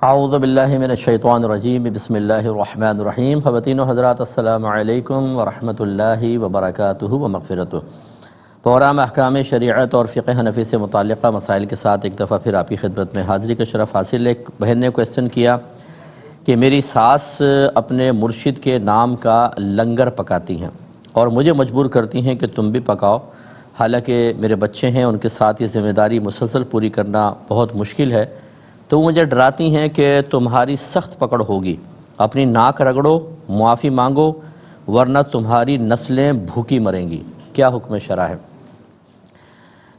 اعوذ باللہ من الشیطان الرجیم بسم اللہ الرحمن الرحیم۔ خواتین و حضرات السلام علیکم ورحمۃ اللہ وبرکاتہ و مغفرتہ۔ پروگرام احکام شریعت اور فقہ حنفی سے متعلقہ مسائل کے ساتھ ایک دفعہ پھر آپ کی خدمت میں حاضری کا شرف حاصل ہے۔ ایک بہن نے کویسچن کیا کہ میری ساس اپنے مرشد کے نام کا لنگر پکاتی ہیں اور مجھے مجبور کرتی ہیں کہ تم بھی پکاؤ، حالانکہ میرے بچے ہیں، ان کے ساتھ یہ ذمہ داری مسلسل پوری کرنا بہت مشکل ہے، تو مجھے ڈراتی ہیں کہ تمہاری سخت پکڑ ہوگی، اپنی ناک رگڑو، معافی مانگو، ورنہ تمہاری نسلیں بھوکی مریں گی۔ کیا حکم شرع ہے؟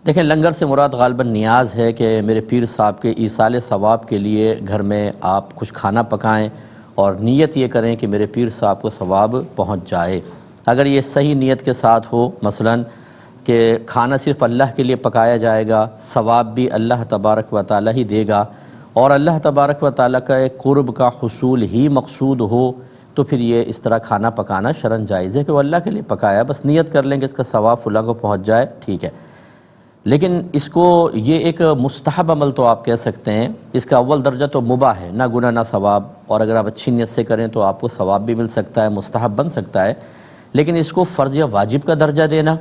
دیکھیں، لنگر سے مراد غالباً نیاز ہے کہ میرے پیر صاحب کے ایصال ثواب کے لیے گھر میں آپ کچھ کھانا پکائیں اور نیت یہ کریں کہ میرے پیر صاحب کو ثواب پہنچ جائے۔ اگر یہ صحیح نیت کے ساتھ ہو، مثلاً کہ کھانا صرف اللہ کے لیے پکایا جائے گا، ثواب بھی اللہ تبارک و تعالی ہی دے گا، اور اللہ تبارک و تعالیٰ کا ایک قرب کا حصول ہی مقصود ہو، تو پھر یہ اس طرح کھانا پکانا شرعاً جائز ہے کہ وہ اللہ کے لیے پکایا، بس نیت کر لیں کہ اس کا ثواب فلاں کو پہنچ جائے، ٹھیک ہے۔ لیکن اس کو یہ ایک مستحب عمل تو آپ کہہ سکتے ہیں، اس کا اول درجہ تو مباح ہے، نہ گناہ نہ ثواب، اور اگر آپ اچھی نیت سے کریں تو آپ کو ثواب بھی مل سکتا ہے، مستحب بن سکتا ہے۔ لیکن اس کو فرض یا واجب کا درجہ دینا،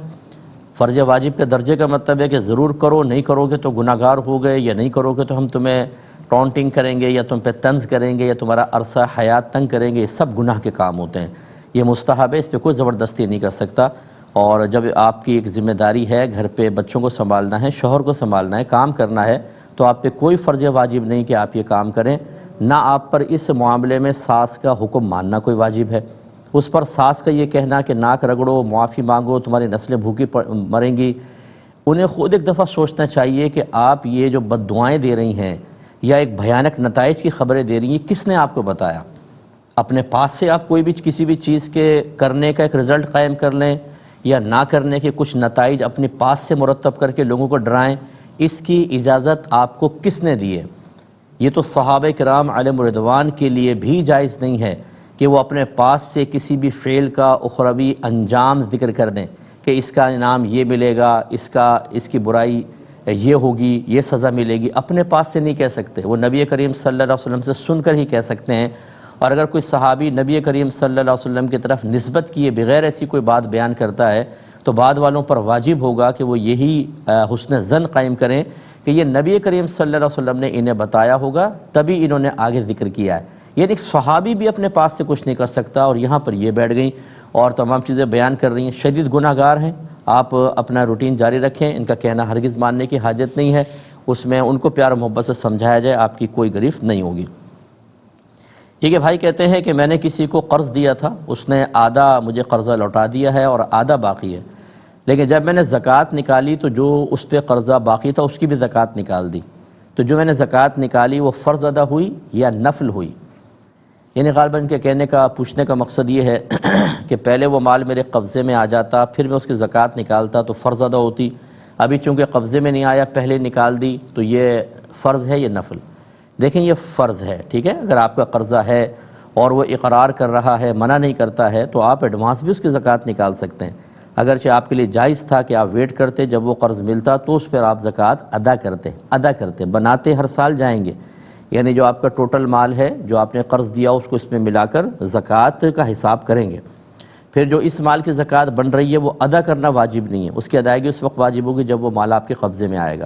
فرض یا واجب کے درجے کا مطلب ہے کہ ضرور کرو، نہیں کرو گے تو گناہ گار ہو گئے، یا نہیں کرو گے تو ہم تمہیں ٹونٹنگ کریں گے یا تم پہ طنز کریں گے یا تمہارا عرصہ حیات تنگ کریں گے، یہ سب گناہ کے کام ہوتے ہیں۔ یہ مستحب ہے، اس پہ کوئی زبردستی نہیں کر سکتا، اور جب آپ کی ایک ذمہ داری ہے، گھر پہ بچوں کو سنبھالنا ہے، شوہر کو سنبھالنا ہے، کام کرنا ہے، تو آپ پہ کوئی فرض واجب نہیں کہ آپ یہ کام کریں، نہ آپ پر اس معاملے میں ساس کا حکم ماننا کوئی واجب ہے۔ اس پر ساس کا یہ کہنا کہ ناک رگڑو، معافی مانگو، تمہاری نسلیں بھوکی مریں گی، انہیں خود ایک دفعہ سوچنا چاہیے کہ آپ یہ جو بد دعائیں دے رہی ہیں یا ایک بھیانک نتائج کی خبریں دے رہی ہیں، کس نے آپ کو بتایا؟ اپنے پاس سے آپ کوئی بھی کسی بھی چیز کے کرنے کا ایک رزلٹ قائم کر لیں یا نہ کرنے کے کچھ نتائج اپنے پاس سے مرتب کر کے لوگوں کو ڈرائیں، اس کی اجازت آپ کو کس نے دی ہے؟ یہ تو صحابہ کرام علیہم رضوان کے لیے بھی جائز نہیں ہے کہ وہ اپنے پاس سے کسی بھی فعل کا اخروی انجام ذکر کر دیں کہ اس کا انعام یہ ملے گا، اس کی برائی یہ ہوگی، یہ سزا ملے گی، اپنے پاس سے نہیں کہہ سکتے، وہ نبی کریم صلی اللہ علیہ وسلم سے سن کر ہی کہہ سکتے ہیں۔ اور اگر کوئی صحابی نبی کریم صلی اللہ علیہ وسلم کی طرف نسبت کیے بغیر ایسی کوئی بات بیان کرتا ہے تو بعد والوں پر واجب ہوگا کہ وہ یہی حسن ظن قائم کریں کہ یہ نبی کریم صلی اللہ علیہ وسلم نے انہیں بتایا ہوگا، تبھی انہوں نے آگے ذکر کیا ہے۔ یعنی ایک صحابی بھی اپنے پاس سے کچھ نہیں کر سکتا، اور یہاں پر یہ بیٹھ گئیں اور تمام چیزیں بیان کر رہی ہیں، شدید گناہ گار ہیں۔ آپ اپنا روٹین جاری رکھیں، ان کا کہنا ہرگز ماننے کی حاجت نہیں ہے، اس میں ان کو پیار محبت سے سمجھایا جائے، آپ کی کوئی گرفت نہیں ہوگی۔ یہ کہ بھائی کہتے ہیں کہ میں نے کسی کو قرض دیا تھا، اس نے آدھا مجھے قرضہ لوٹا دیا ہے اور آدھا باقی ہے، لیکن جب میں نے زکوٰۃ نکالی تو جو اس پہ قرضہ باقی تھا اس کی بھی زکوٰۃ نکال دی، تو جو میں نے زکوٰۃ نکالی وہ فرض ادا ہوئی یا نفل ہوئی؟ یعنی غالباً کے کہنے کا پوچھنے کا مقصد یہ ہے کہ پہلے وہ مال میرے قبضے میں آ جاتا، پھر میں اس کی زکوٰۃ نکالتا تو فرض ادا ہوتی، ابھی چونکہ قبضے میں نہیں آیا، پہلے نکال دی، تو یہ فرض ہے یا نفل؟ دیکھیں، یہ فرض ہے، ٹھیک ہے۔ اگر آپ کا قرضہ ہے اور وہ اقرار کر رہا ہے، منع نہیں کرتا ہے، تو آپ ایڈوانس بھی اس کی زکوٰۃ نکال سکتے ہیں، اگرچہ آپ کے لیے جائز تھا کہ آپ ویٹ کرتے، جب وہ قرض ملتا تو اس پر آپ زکوٰۃ ادا کرتے بناتے ہر سال جائیں گے، یعنی جو آپ کا ٹوٹل مال ہے جو آپ نے قرض دیا اس کو اس میں ملا کر زکوٰۃ کا حساب کریں گے۔ پھر جو اس مال کی زکوٰۃ بن رہی ہے وہ ادا کرنا واجب نہیں ہے، اس کی ادائیگی اس وقت واجب ہوگی جب وہ مال آپ کے قبضے میں آئے گا،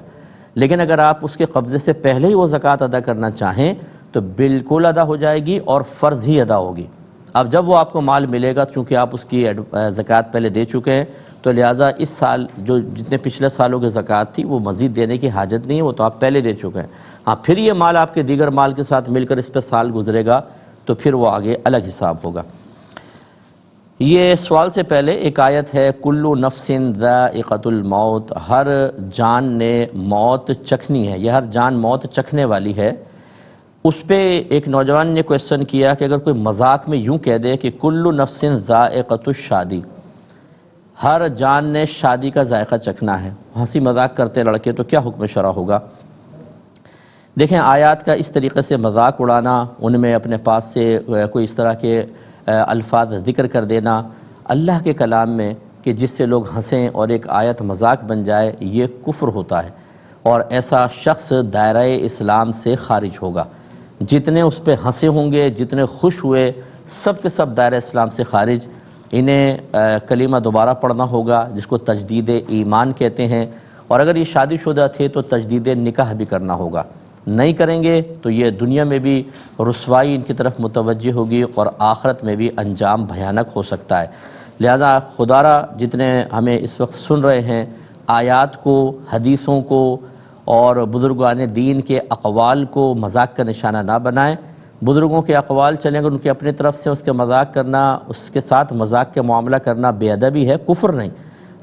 لیکن اگر آپ اس کے قبضے سے پہلے ہی وہ زکوٰۃ ادا کرنا چاہیں تو بالکل ادا ہو جائے گی اور فرض ہی ادا ہوگی۔ اب جب وہ آپ کو مال ملے گا، چونکہ آپ اس کی زکوٰۃ پہلے دے چکے ہیں، تو لہٰذا اس سال جو جتنے پچھلے سالوں کی زکوٰۃ تھی وہ مزید دینے کی حاجت نہیں ہے، وہ تو آپ پہلے دے چکے ہیں۔ ہاں، پھر یہ مال آپ کے دیگر مال کے ساتھ مل کر اس پہ سال گزرے گا تو پھر وہ آگے الگ حساب ہوگا۔ یہ سوال سے پہلے ایک آیت ہے، کلُّ نفس ذائقۃ الموت، ہر جان نے موت چکھنی ہے، یہ ہر جان موت چکھنے والی ہے۔ اس پہ ایک نوجوان نے کویسچن کیا کہ اگر کوئی مذاق میں یوں کہہ دے کہ کلُّ نفس ذائقۃ الشادی، ہر جان نے شادی کا ذائقہ چکھنا ہے، ہنسی مذاق کرتے لڑکے، تو کیا حکم شرع ہوگا؟ دیکھیں، آیات کا اس طریقے سے مذاق اڑانا، ان میں اپنے پاس سے کوئی اس طرح کے الفاظ ذکر کر دینا اللہ کے کلام میں کہ جس سے لوگ ہنسیں اور ایک آیت مذاق بن جائے، یہ کفر ہوتا ہے، اور ایسا شخص دائرہ اسلام سے خارج ہوگا۔ جتنے اس پہ ہنسے ہوں گے، جتنے خوش ہوئے، سب کے سب دائرہ اسلام سے خارج۔ انہیں کلمہ دوبارہ پڑھنا ہوگا جس کو تجدید ایمان کہتے ہیں، اور اگر یہ شادی شدہ تھے تو تجدید نکاح بھی کرنا ہوگا۔ نہیں کریں گے تو یہ دنیا میں بھی رسوائی ان کی طرف متوجہ ہوگی اور آخرت میں بھی انجام بھیانک ہو سکتا ہے۔ لہذا خدا را جتنے ہمیں اس وقت سن رہے ہیں، آیات کو، حدیثوں کو اور بزرگان دین کے اقوال کو مذاق کا نشانہ نہ بنائیں۔ بزرگوں کے اقوال چلیں گے، ان کے اپنی طرف سے اس کے مذاق کرنا، اس کے ساتھ مذاق کے معاملہ کرنا بے ادبی ہے، کفر نہیں،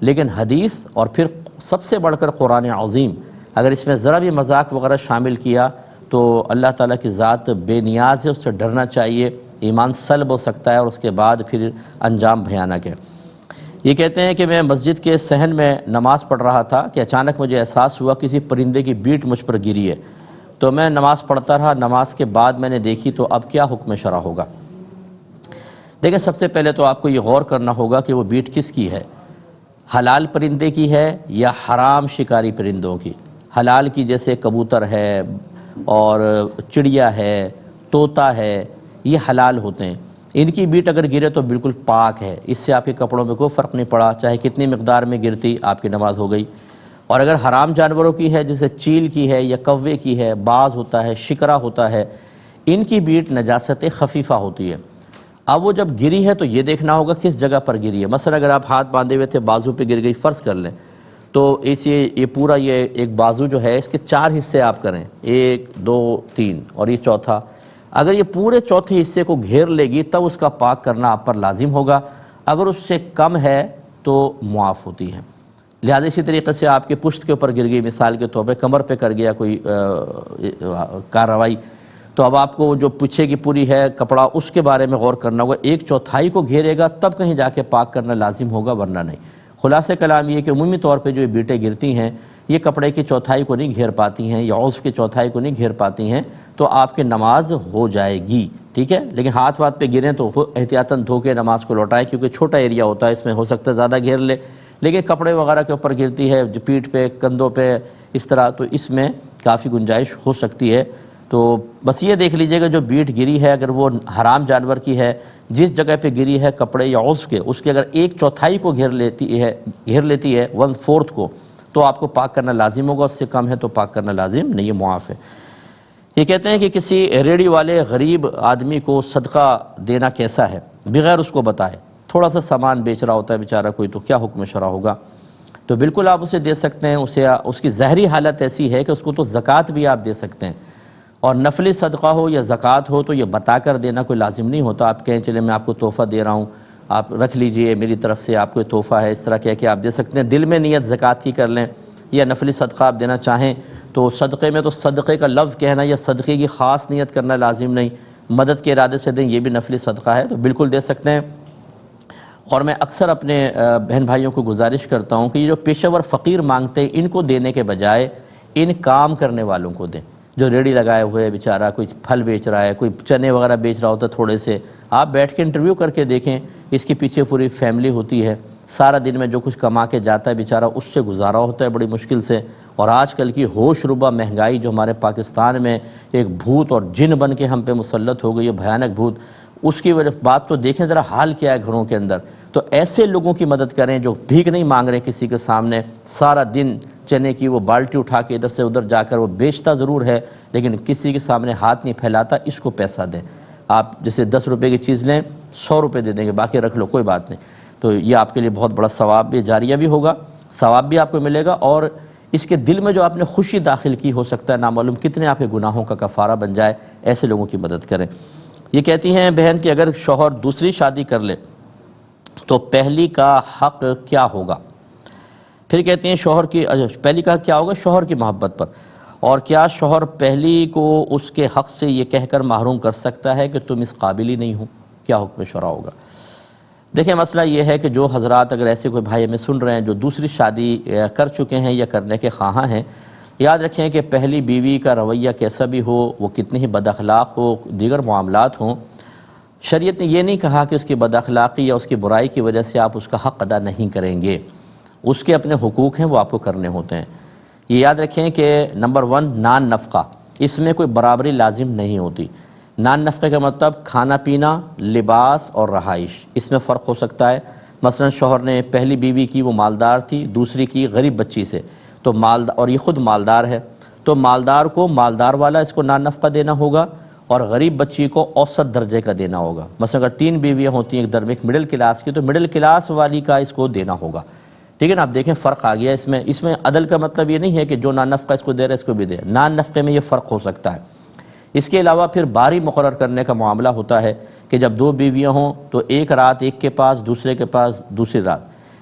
لیکن حدیث اور پھر سب سے بڑھ کر قرآن عظیم، اگر اس میں ذرا بھی مذاق وغیرہ شامل کیا تو اللہ تعالیٰ کی ذات بے نیاز ہے، اس سے ڈرنا چاہیے، ایمان سلب ہو سکتا ہے اور اس کے بعد پھر انجام بھیانک ہے۔ یہ کہتے ہیں کہ میں مسجد کے صحن میں نماز پڑھ رہا تھا کہ اچانک مجھے احساس ہوا کسی پرندے کی بیٹ مجھ پر گری ہے، تو میں نماز پڑھتا رہا۔ نماز کے بعد میں نے دیکھی تو اب کیا حکم شرع ہوگا؟ دیکھیں، سب سے پہلے تو آپ کو یہ غور کرنا ہوگا کہ وہ بیٹ کس کی ہے، حلال پرندے کی ہے یا حرام شکاری پرندوں کی؟ حلال کی جیسے کبوتر ہے اور چڑیا ہے، طوطا ہے، یہ حلال ہوتے ہیں۔ ان کی بیٹ اگر گرے تو بالکل پاک ہے، اس سے آپ کے کپڑوں میں کوئی فرق نہیں پڑا، چاہے کتنی مقدار میں گرتی آپ کی نماز ہو گئی۔ اور اگر حرام جانوروں کی ہے جیسے چیل کی ہے یا کوے کی ہے، باز ہوتا ہے، شکرا ہوتا ہے، ان کی بیٹ نجاست خفیفہ ہوتی ہے۔ اب وہ جب گری ہے تو یہ دیکھنا ہوگا کس جگہ پر گری ہے۔ مثلا اگر آپ ہاتھ باندھے ہوئے تھے، بازو پہ گر گئی، فرض کر لیں، تو یہ پورا یہ ایک بازو جو ہے اس کے 4 حصے آپ کریں، 1 2 3 اور یہ چوتھا، اگر یہ پورے چوتھے حصے کو گھیر لے گی تب اس کا پاک کرنا آپ پر لازم ہوگا، اگر اس سے کم ہے تو معاف ہوتی ہے۔ لہذا اسی طریقے سے آپ کے پشت کے اوپر گر گئی، مثال کے طور پہ کمر پہ کر گیا کوئی کارروائی، تو اب آپ کو جو پیچھے کی پوری ہے کپڑا اس کے بارے میں غور کرنا ہوگا، 1/4 کو گھیرے گا تب کہیں جا کے پاک کرنا لازم ہوگا، ورنہ نہیں۔ خلاصہ کلام یہ کہ عمومی طور پہ جو بیٹیں گرتی ہیں یہ کپڑے کی چوتھائی کو نہیں گھیر پاتی ہیں یا عضو کی چوتھائی کو نہیں گھیر پاتی ہیں، تو آپ کی نماز ہو جائے گی، ٹھیک ہے۔ لیکن ہاتھ وات پہ گریں تو احتیاطاً دھو کے نماز کو لوٹائیں، کیونکہ چھوٹا ایریا ہوتا ہے، اس میں ہو سکتا ہے زیادہ گھیر لے، لیکن کپڑے وغیرہ کے اوپر گرتی ہے، پیٹھ پہ، کندھوں پہ، اس طرح، تو اس میں کافی گنجائش ہو سکتی ہے۔ تو بس یہ دیکھ لیجئے گا جو بیٹ گری ہے اگر وہ حرام جانور کی ہے، جس جگہ پہ گری ہے کپڑے یا عضو کے، اس کے اگر 1/4 کو گھیر لیتی ہے 1/4 کو، تو آپ کو پاک کرنا لازم ہوگا، اس سے کم ہے تو پاک کرنا لازم نہیں، یہ معاف ہے۔ یہ کہتے ہیں کہ کسی ریڑھی والے غریب آدمی کو صدقہ دینا کیسا ہے بغیر اس کو بتائے؟ تھوڑا سا سامان بیچ رہا ہوتا ہے بیچارہ کوئی، تو کیا حکم شرع ہوگا؟ تو بالکل آپ اسے دے سکتے ہیں، اس کی ظاہری حالت ایسی ہے کہ اس کو تو زکوٰۃ بھی آپ دے سکتے ہیں، اور نفلی صدقہ ہو یا زکوٰۃ ہو تو یہ بتا کر دینا کوئی لازم نہیں ہوتا۔ آپ کہیں چلے میں آپ کو تحفہ دے رہا ہوں، آپ رکھ لیجئے، میری طرف سے آپ کو تحفہ ہے، اس طرح کہہ کے آپ دے سکتے ہیں۔ دل میں نیت زکوٰۃ کی کر لیں، یا نفلی صدقہ آپ دینا چاہیں تو صدقے میں تو صدقے کا لفظ کہنا یا صدقے کی خاص نیت کرنا لازم نہیں، مدد کے ارادے سے دیں، یہ بھی نفلی صدقہ ہے، تو بالکل دے سکتے ہیں۔ اور میں اکثر اپنے بہن بھائیوں کو گزارش کرتا ہوں کہ یہ جو پیشہ ور فقیر مانگتے ہیں ان کو دینے کے بجائے ان کام کرنے والوں کو دیں، جو ریڑھی لگائے ہوئے بیچارہ کوئی پھل بیچ رہا ہے، کوئی چنے وغیرہ بیچ رہا ہوتا ہے، تھوڑے سے آپ بیٹھ کے انٹرویو کر کے دیکھیں، اس کے پیچھے پوری فیملی ہوتی ہے، سارا دن میں جو کچھ کما کے جاتا ہے بیچارہ اس سے گزارا ہوتا ہے بڑی مشکل سے، اور آج کل کی ہوش ربا مہنگائی جو ہمارے پاکستان میں ایک بھوت اور جن بن کے ہم پہ مسلط ہو گئی ہے، بھیانک بھوت، اس کی وجہ بات تو دیکھیں ذرا حال کیا ہے گھروں کے اندر۔ تو ایسے لوگوں کی مدد کریں جو بھیک نہیں مانگ رہے کسی کے سامنے، سارا دن چنے کی وہ بالٹی اٹھا کے ادھر سے ادھر جا کر وہ بیچتا ضرور ہے لیکن کسی کے سامنے ہاتھ نہیں پھیلاتا، اس کو پیسہ دیں۔ آپ جیسے 10 روپے کی چیز لیں، 100 روپے دے دیں گے، باقی رکھ لو کوئی بات نہیں، تو یہ آپ کے لیے بہت بڑا ثواب بھی جاریہ بھی ہوگا، ثواب بھی آپ کو ملے گا، اور اس کے دل میں جو آپ نے خوشی داخل کی، ہو سکتا ہے نامعلوم کتنے آپ کے گناہوں کا کفارہ بن جائے، ایسے لوگوں کی مدد کریں۔ یہ کہتی ہیں بہن کہ اگر شوہر دوسری شادی کر لے تو پہلی کا حق کیا ہوگا؟ پھر کہتی ہیں شوہر کی پہلی کا کیا ہوگا؟ شوہر کی محبت پر، اور کیا شوہر پہلی کو اس کے حق سے یہ کہہ کر محروم کر سکتا ہے کہ تم اس قابل ہی نہیں ہو؟ کیا حکم شرع ہوگا؟ دیکھیں مسئلہ یہ ہے کہ جو حضرات اگر ایسے کوئی بھائی ہمیں سن رہے ہیں جو دوسری شادی کر چکے ہیں یا کرنے کے خواہاں ہیں، یاد رکھیں کہ پہلی بیوی کا رویہ کیسا بھی ہو، وہ کتنی ہی بد اخلاق ہو، دیگر معاملات ہوں، شریعت نے یہ نہیں کہا کہ اس کی بد اخلاقی یا اس کی برائی کی وجہ سے آپ اس کا حق ادا نہیں کریں گے، اس کے اپنے حقوق ہیں وہ آپ کو کرنے ہوتے ہیں۔ یہ یاد رکھیں کہ نمبر 1 نان نفقہ، اس میں کوئی برابری لازم نہیں ہوتی۔ نان نفقے کا مطلب کھانا پینا، لباس اور رہائش، اس میں فرق ہو سکتا ہے۔ مثلا شوہر نے پہلی بیوی کی وہ مالدار تھی، دوسری کی غریب بچی سے، تو اور یہ خود مالدار ہے، تو مالدار کو مالدار والا اس کو نان نفقہ دینا ہوگا، اور غریب بچی کو اوسط درجے کا دینا ہوگا۔ مثلا اگر 3 بیویاں ہوتی ہیں ایک مڈل کلاس کی، تو مڈل کلاس والی کا اس کو دینا ہوگا۔ ٹھیک ہے نا، آپ دیکھیں فرق آ گیا اس میں عدل کا مطلب یہ نہیں ہے کہ جو نان نفقہ اس کو دے رہا ہے اس کو بھی دے، نان نفقے میں یہ فرق ہو سکتا ہے۔ اس کے علاوہ پھر باری مقرر کرنے کا معاملہ ہوتا ہے کہ جب 2 بیویاں ہوں تو ایک رات ایک کے پاس، دوسرے کے پاس دوسری رات،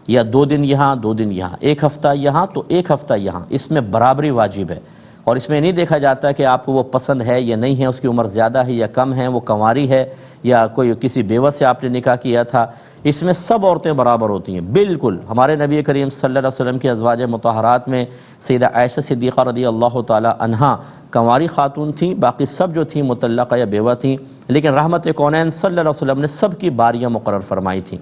یا 2 دن یہاں 2 دن یہاں، ایک ہفتہ یہاں تو ایک ہفتہ یہاں، اس میں برابری واجب ہے۔ اور اس میں نہیں دیکھا جاتا کہ آپ کو وہ پسند ہے یا نہیں ہے، اس کی عمر زیادہ ہے یا کم ہے، وہ کنواری ہے یا کوئی کسی بیوہ سے آپ نے نکاح کیا تھا، اس میں سب عورتیں برابر ہوتی ہیں بالکل۔ ہمارے نبی کریم صلی اللہ علیہ وسلم کی ازواج مطہرات میں سیدہ عائشہ صدیقہ رضی اللہ تعالی عنہا کنواری خاتون تھیں، باقی سب جو تھیں مطلقہ یا بیوہ تھیں، لیکن رحمت کونین صلی اللہ علیہ وسلم نے سب کی باریاں مقرر فرمائی تھیں۔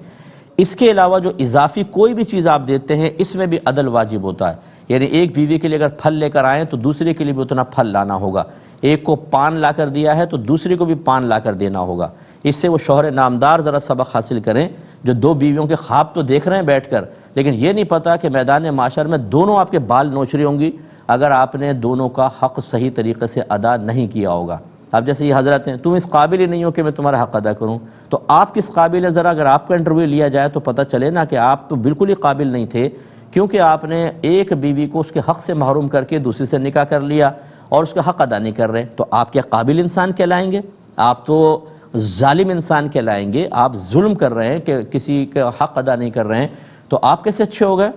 اس کے علاوہ جو اضافی کوئی بھی چیز آپ دیتے ہیں اس میں بھی عدل واجب ہوتا ہے، یعنی ایک بیوی کے لیے اگر پھل لے کر آئیں تو دوسرے کے لیے بھی اتنا پھل لانا ہوگا، ایک کو پان لا کر دیا ہے تو دوسرے کو بھی پان لا کر دینا ہوگا۔ اس سے وہ شوہر نامدار ذرا سبق حاصل کریں جو 2 بیویوں کے خواب تو دیکھ رہے ہیں بیٹھ کر، لیکن یہ نہیں پتہ کہ میدان معاشر میں دونوں آپ کے بال نوچ رہی ہوں گی اگر آپ نے دونوں کا حق صحیح طریقے سے ادا نہیں کیا ہوگا۔ اب جیسے یہ حضرت ہیں، تم اس قابل ہی نہیں ہو کہ میں تمہارا حق ادا کروں، تو آپ کس قابل ہیں؟ ذرا اگر آپ کا انٹرویو لیا جائے تو پتہ چلے نا کہ آپ تو بالکل ہی قابل نہیں تھے، کیونکہ آپ نے ایک بیوی کو اس کے حق سے محروم کر کے دوسری سے نکاح کر لیا اور اس کا حق ادا نہیں کر رہے، تو آپ کیا قابل انسان کہلائیں گے؟ آپ تو ظالم انسان کہلائیں گے، آپ ظلم کر رہے ہیں کہ کسی کا حق ادا نہیں کر رہے ہیں، تو آپ کیسے اچھے ہو گئے؟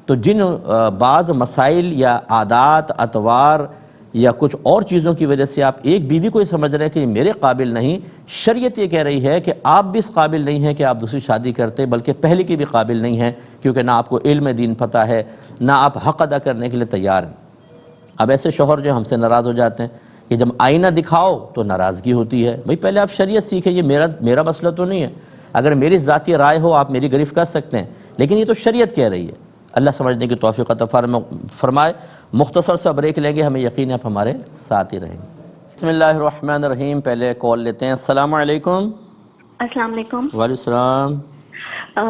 تو جن بعض مسائل یا عادات اطوار یا کچھ اور چیزوں کی وجہ سے آپ ایک بیوی کو یہ سمجھ رہے ہیں کہ یہ میرے قابل نہیں، شریعت یہ کہہ رہی ہے کہ آپ بھی اس قابل نہیں ہیں کہ آپ دوسری شادی کرتے، بلکہ پہلے کی بھی قابل نہیں ہیں، کیونکہ نہ آپ کو علم دین پتہ ہے، نہ آپ حق ادا کرنے کے لیے تیار ہیں۔ اب ایسے شوہر جو ہم سے ناراض ہو جاتے ہیں کہ جب آئینہ دکھاؤ تو ناراضگی ہوتی ہے، بھئی پہلے آپ شریعت سیکھیں، یہ میرا مسئلہ تو نہیں ہے، اگر میری ذاتی رائے ہو آپ میری گرفت کر سکتے ہیں، لیکن یہ تو شریعت کہہ رہی ہے۔ اللہ سمجھنے کی توفیق عطا فرمائے۔ مختصر سا بریک لیں گے، ہمیں یقین ہے آپ ہمارے ساتھ ہی رہیں گے۔ بسم اللہ الرحمن الرحیم، پہلے کال لیتے ہیں۔ السلام علیکم۔ السلام علیکم۔ وعلیکم السلام۔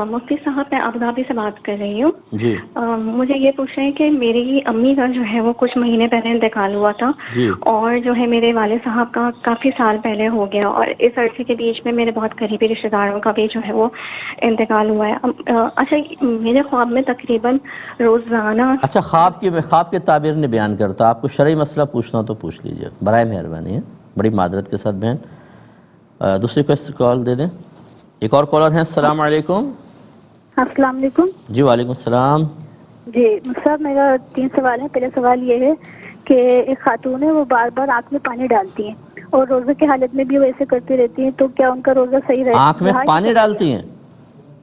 مفتی صاحب، میں ابوظہبی سے بات کر رہی ہوں۔ جی مجھے یہ پوچھنا ہے کہ میری امی کا جو ہے وہ کچھ مہینے پہلے انتقال ہوا تھا، جی اور جو ہے میرے والد صاحب کا کافی سال پہلے ہو گیا، اور اس عرصے کے بیچ میں میرے بہت قریبی رشتہ داروں کا بھی جو ہے وہ انتقال ہوا ہے۔ اچھا، میرے خواب میں تقریباً روزانہ اچھا، خواب کے تعبیر نے بیان کرتا، آپ کو شرعی مسئلہ پوچھنا تو پوچھ لیجئے، برائے مہربانی ہے، بڑی معذرت کے ساتھ بہن۔ دوسری کو کال دے دیں۔ ایک اور کالر ہیں۔ السلام علیکم۔ السلام علیکم۔ جی وعلیکم السلام۔ جی صاحب، میرا 3 سوال ہے۔ پہلا سوال یہ ہے کہ ایک خاتون ہے، وہ بار بار آنکھ میں پانی ڈالتی ہیں اور روزے کی حالت میں بھی وہ ایسے کرتی رہتی ہیں، تو کیا ان کا روزہ صحیح رہے گا؟ آنکھ میں پانی ڈالتی ہیں؟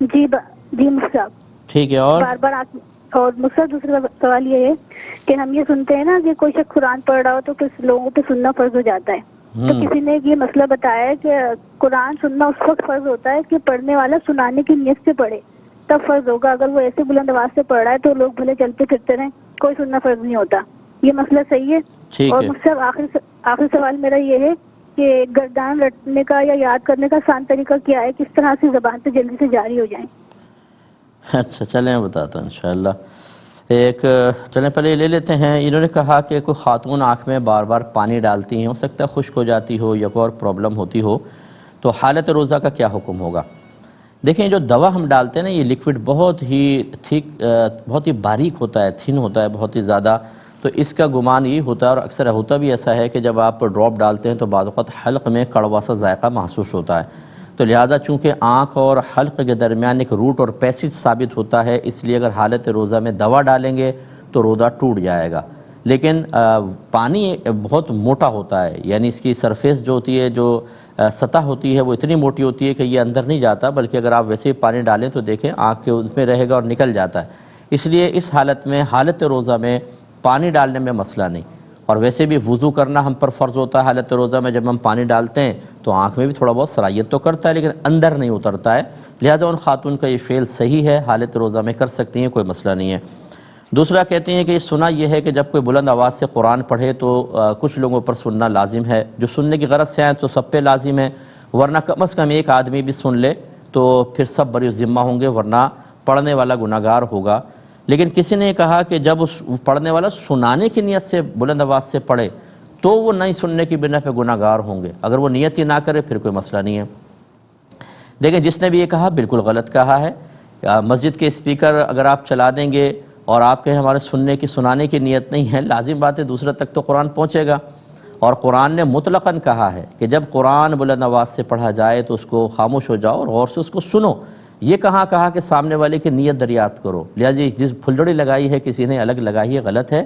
جی جی مفتی صاحب، ٹھیک ہے، اور بار بار اور مفتی صاحب دوسرا سوال یہ ہے کہ ہم یہ سنتے ہیں نا کہ کوئی شخص قرآن پڑھ رہا ہو تو کچھ لوگوں پہ سننا فرض ہو جاتا ہے، تو کسی نے یہ مسئلہ بتایا ہے کہ قرآن سننا اس وقت فرض ہوتا ہے کہ پڑھنے والا سنانے کی نیت سے پڑھے تب فرض ہوگا، اگر وہ ایسے بلند آواز سے پڑھ رہا ہے تو لوگ بھلے چلتے پھرتے رہیں، کوئی سننا فرض نہیں ہوتا۔ یہ مسئلہ صحیح ہے؟ ٹھیک اور ہے۔ مجھ سے آخری سوال میرا یہ ہے کہ گردان رٹنے کا یا یاد کرنے کا آسان طریقہ کیا ہے، کس طرح سے زبان پہ جلدی سے جاری ہو جائیں؟ اچھا چلیں بتاتا ہوں انشاءاللہ۔ چلیں پہلے یہ لے لیتے ہیں۔ انہوں نے کہا کہ کوئی خاتون آنکھ میں بار بار پانی ڈالتی ہیں، ہو سکتا ہے خشک ہو جاتی ہو یا کوئی اور پرابلم ہوتی ہو، تو حالت روزہ کا کیا حکم ہوگا؟ دیکھیں، جو دوا ہم ڈالتے ہیں نا، یہ لیکوڈ بہت ہی تھک، بہت ہی باریک ہوتا ہے، تھن ہوتا ہے بہت ہی زیادہ، تو اس کا گمان یہ ہوتا ہے، اور اکثر ہوتا بھی ایسا ہے کہ جب آپ ڈراپ ڈالتے ہیں تو بعض اوقات حلق میں کڑوا سا ذائقہ محسوس ہوتا ہے، تو لہٰذا چونکہ آنکھ اور حلق کے درمیان ایک روٹ اور پیسج ثابت ہوتا ہے، اس لیے اگر حالت روزہ میں دوا ڈالیں گے تو روزہ ٹوٹ جائے گا۔ لیکن پانی بہت موٹا ہوتا ہے، یعنی اس کی سرفیس جو ہوتی ہے، جو سطح ہوتی ہے، وہ اتنی موٹی ہوتی ہے کہ یہ اندر نہیں جاتا، بلکہ اگر آپ ویسے ہی پانی ڈالیں تو دیکھیں آنکھ کے اس میں رہے گا اور نکل جاتا ہے۔ اس لیے اس حالت میں، حالت روزہ میں پانی ڈالنے میں مسئلہ نہیں، اور ویسے بھی وضو کرنا ہم پر فرض ہوتا ہے حالت روزہ میں، جب ہم پانی ڈالتے ہیں تو آنکھ میں بھی تھوڑا بہت سرائیت تو کرتا ہے لیکن اندر نہیں اترتا ہے، لہٰذا ان خاتون کا یہ فعل صحیح ہے، حالت روزہ میں کر سکتی ہیں، کوئی مسئلہ نہیں ہے۔ دوسرا کہتے ہیں کہ سنا یہ ہے کہ جب کوئی بلند آواز سے قرآن پڑھے تو کچھ لوگوں پر سننا لازم ہے، جو سننے کی غرض سے آئیں تو سب پہ لازم ہے، ورنہ کم از کم ایک آدمی بھی سن لے تو پھر سب بری ذمہ ہوں گے، ورنہ پڑھنے والا گناہگار ہوگا۔ لیکن کسی نے کہا کہ جب اس پڑھنے والا سنانے کی نیت سے بلند آواز سے پڑھے تو وہ نہیں سننے کی بنا پہ گناہگار ہوں گے، اگر وہ نیت ہی نہ کرے پھر کوئی مسئلہ نہیں ہے۔ دیکھیں جس نے بھی یہ کہا بالکل غلط کہا ہے۔ مسجد کے اسپیکر اگر آپ چلا دیں گے اور آپ کہیں ہمارے سنانے کی نیت نہیں ہے، لازم بات ہے دوسرے تک تو قرآن پہنچے گا، اور قرآن نے مطلقاً کہا ہے کہ جب قرآن بلند آواز سے پڑھا جائے تو اس کو خاموش ہو جاؤ اور غور سے اس کو سنو۔ یہ کہا کہ سامنے والے کی نیت دریافت کرو، لہٰذا جس پھلجڑی لگائی ہے کسی نے الگ لگائی ہے، غلط ہے۔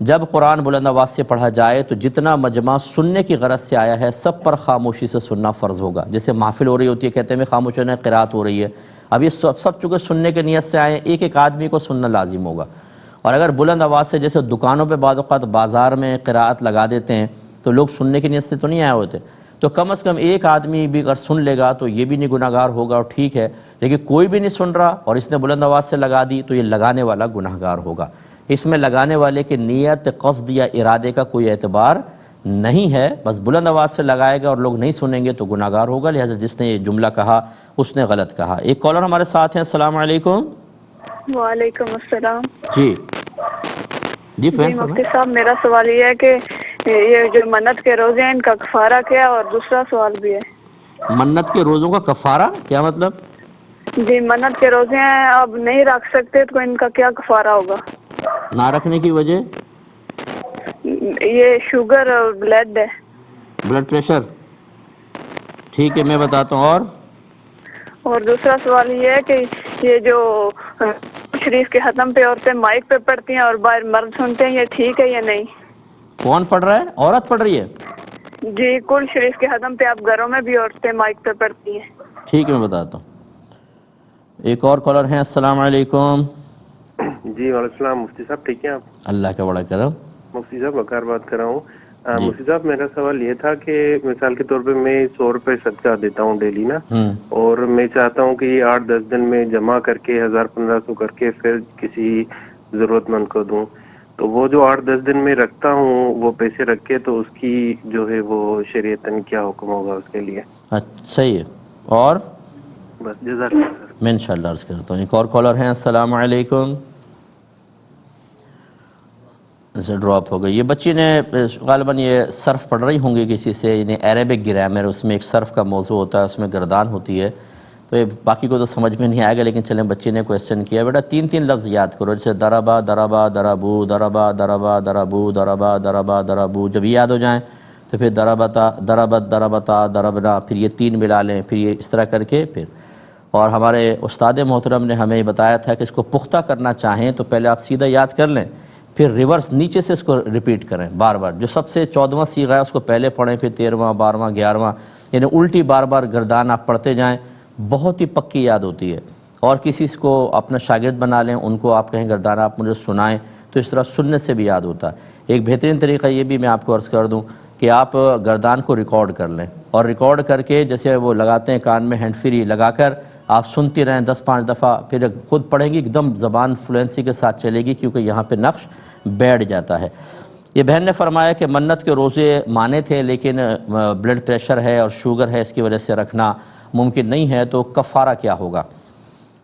جب قرآن بلند آواز سے پڑھا جائے تو جتنا مجمع سننے کی غرض سے آیا ہے سب پر خاموشی سے سننا فرض ہوگا۔ جیسے محفل ہو رہی ہوتی ہے، کہتے ہیں میں خاموش ہونا، قرات ہو رہی ہے، اب یہ سب چونکہ سننے کی نیت سے آئے، ایک ایک آدمی کو سننا لازم ہوگا۔ اور اگر بلند آواز سے جیسے دکانوں پہ بعض اوقات بازار میں قرات لگا دیتے ہیں تو لوگ سننے کی نیت سے تو نہیں آئے ہوتے، تو کم از کم ایک آدمی بھی اگر سن لے گا تو یہ بھی نہیں گناہگار ہوگا اور ٹھیک ہے۔ لیکن کوئی بھی نہیں سن رہا اور اس نے بلند آواز سے لگا دی تو یہ لگانے والا گناہگار ہوگا۔ اس میں لگانے والے کی نیت، قصد یا ارادے کا کوئی اعتبار نہیں ہے، بس بلند آواز سے لگائے گا اور لوگ نہیں سنیں گے تو گناہگار ہوگا، لہذا جس نے یہ جملہ کہا اس نے غلط کہا۔ ایک کالر ہمارے ساتھ ہیں، السلام علیکم۔ وعلیکم السلام۔ جی فین مفتی صاحب میرا سوال یہ ہے کہ یہ جو منت کے روزے ہیں ان کا کفارہ کیا، اور دوسرا سوال بھی ہے۔ منت کے روزوں کا کفارہ کیا مطلب؟ جی منت کے روزے ہیں، اب نہیں رکھ سکتے تو ان کا کیا کفارہ ہوگا؟ نہ رکھنے کی وجہ یہ شوگر اور بلڈ ہے، بلڈ پریشر۔ ٹھیک ہے میں بتاتا ہوں۔ اور دوسرا سوال یہ ہے کہ یہ جو شریف کے ختم پہ عورتیں مائک پہ پڑھتی ہیں اور باہر مرد سنتے ہیں، یہ ٹھیک ہے یا نہیں؟ کون پڑھ رہا ہے؟ عورت پڑھ رہی ہے؟ جی کل شریف کے ختم پہ آپ گھروں میں بھی عورتیں مائک پہ پڑھتی ہیں۔ ٹھیک ہے میں بتاتا ہوں۔ ایک اور کالر ہیں، السلام علیکم۔ جی وعلیکم السلام۔ مفتی صاحب ٹھیک ہیں آپ؟ اللہ کا بڑا کرم۔ مفتی صاحب وقار بات کر رہا ہوں۔ مفتی صاحب میرا سوال یہ تھا کہ مثال کے طور پہ میں 100 روپے صدقہ دیتا ہوں ڈیلی نا، اور میں چاہتا ہوں کہ یہ 8-10 دن میں جمع کر کے 1000-1500 کر کے پھر کسی ضرورت مند کو دوں، تو وہ جو 8-10 دن میں رکھتا ہوں وہ پیسے رکھ کے، تو اس کی جو ہے وہ شریعتاً کیا حکم ہوگا اس کے لیے؟ صحیح ہے۔ اور بس جزاک اللہ۔ میں انشاءاللہ عرض کرتا ہوں۔ ایک اور کالر ہیں، السلام علیکم۔ ڈراپ ہو گئی۔ یہ بچی نے غالباً یہ صرف پڑھ رہی ہوں گی کسی سے، یعنی عربک گرامر، اس میں ایک صرف کا موضوع ہوتا ہے، اس میں گردان ہوتی ہے، تو یہ باقی کو تو سمجھ میں نہیں آئے گا، لیکن چلیں بچی نے کویسچن کیا، بیٹا 3 لفظ یاد کرو، جیسے دربا دربا دربو، دربا دربا دربو، دربا دربا دربو، جب یہ یاد ہو جائیں تو پھر دربتا دربت دربتا دربنا، پھر یہ 3 ملا لیں، پھر یہ اس طرح کر کے پھر۔ اور ہمارے استاد محترم نے ہمیں بتایا تھا کہ اس کو پختہ کرنا چاہیں تو پہلے آپ سیدھا یاد کر لیں، پھر ریورس نیچے سے اس کو ریپیٹ کریں بار بار، جو سب سے 14واں صیغہ ہے اس کو پہلے پڑھیں، پھر 13واں 12واں 11واں، یعنی الٹی بار بار گردان آپ پڑھتے جائیں، بہت ہی پکی یاد ہوتی ہے۔ اور کسی کو اپنا شاگرد بنا لیں، ان کو آپ کہیں گردان آپ مجھے سنائیں، تو اس طرح سننے سے بھی یاد ہوتا ہے۔ ایک بہترین طریقہ یہ بھی میں آپ کو عرض کر دوں کہ آپ گردان کو ریکارڈ کر لیں، اور ریکارڈ کر کے جیسے وہ لگاتے ہیں کان میں ہینڈ فری لگا کر آپ سنتی رہیں 10-5 دفعہ، پھر خود پڑھیں گی، ایک دم زبان فلوئنسی کے ساتھ چلے گی، کیونکہ یہاں پہ نقش بیٹھ جاتا ہے۔ یہ بہن نے فرمایا کہ منت کے روزے مانے تھے، لیکن بلڈ پریشر ہے اور شوگر ہے، اس کی وجہ سے رکھنا ممکن نہیں ہے، تو کفارہ کیا ہوگا؟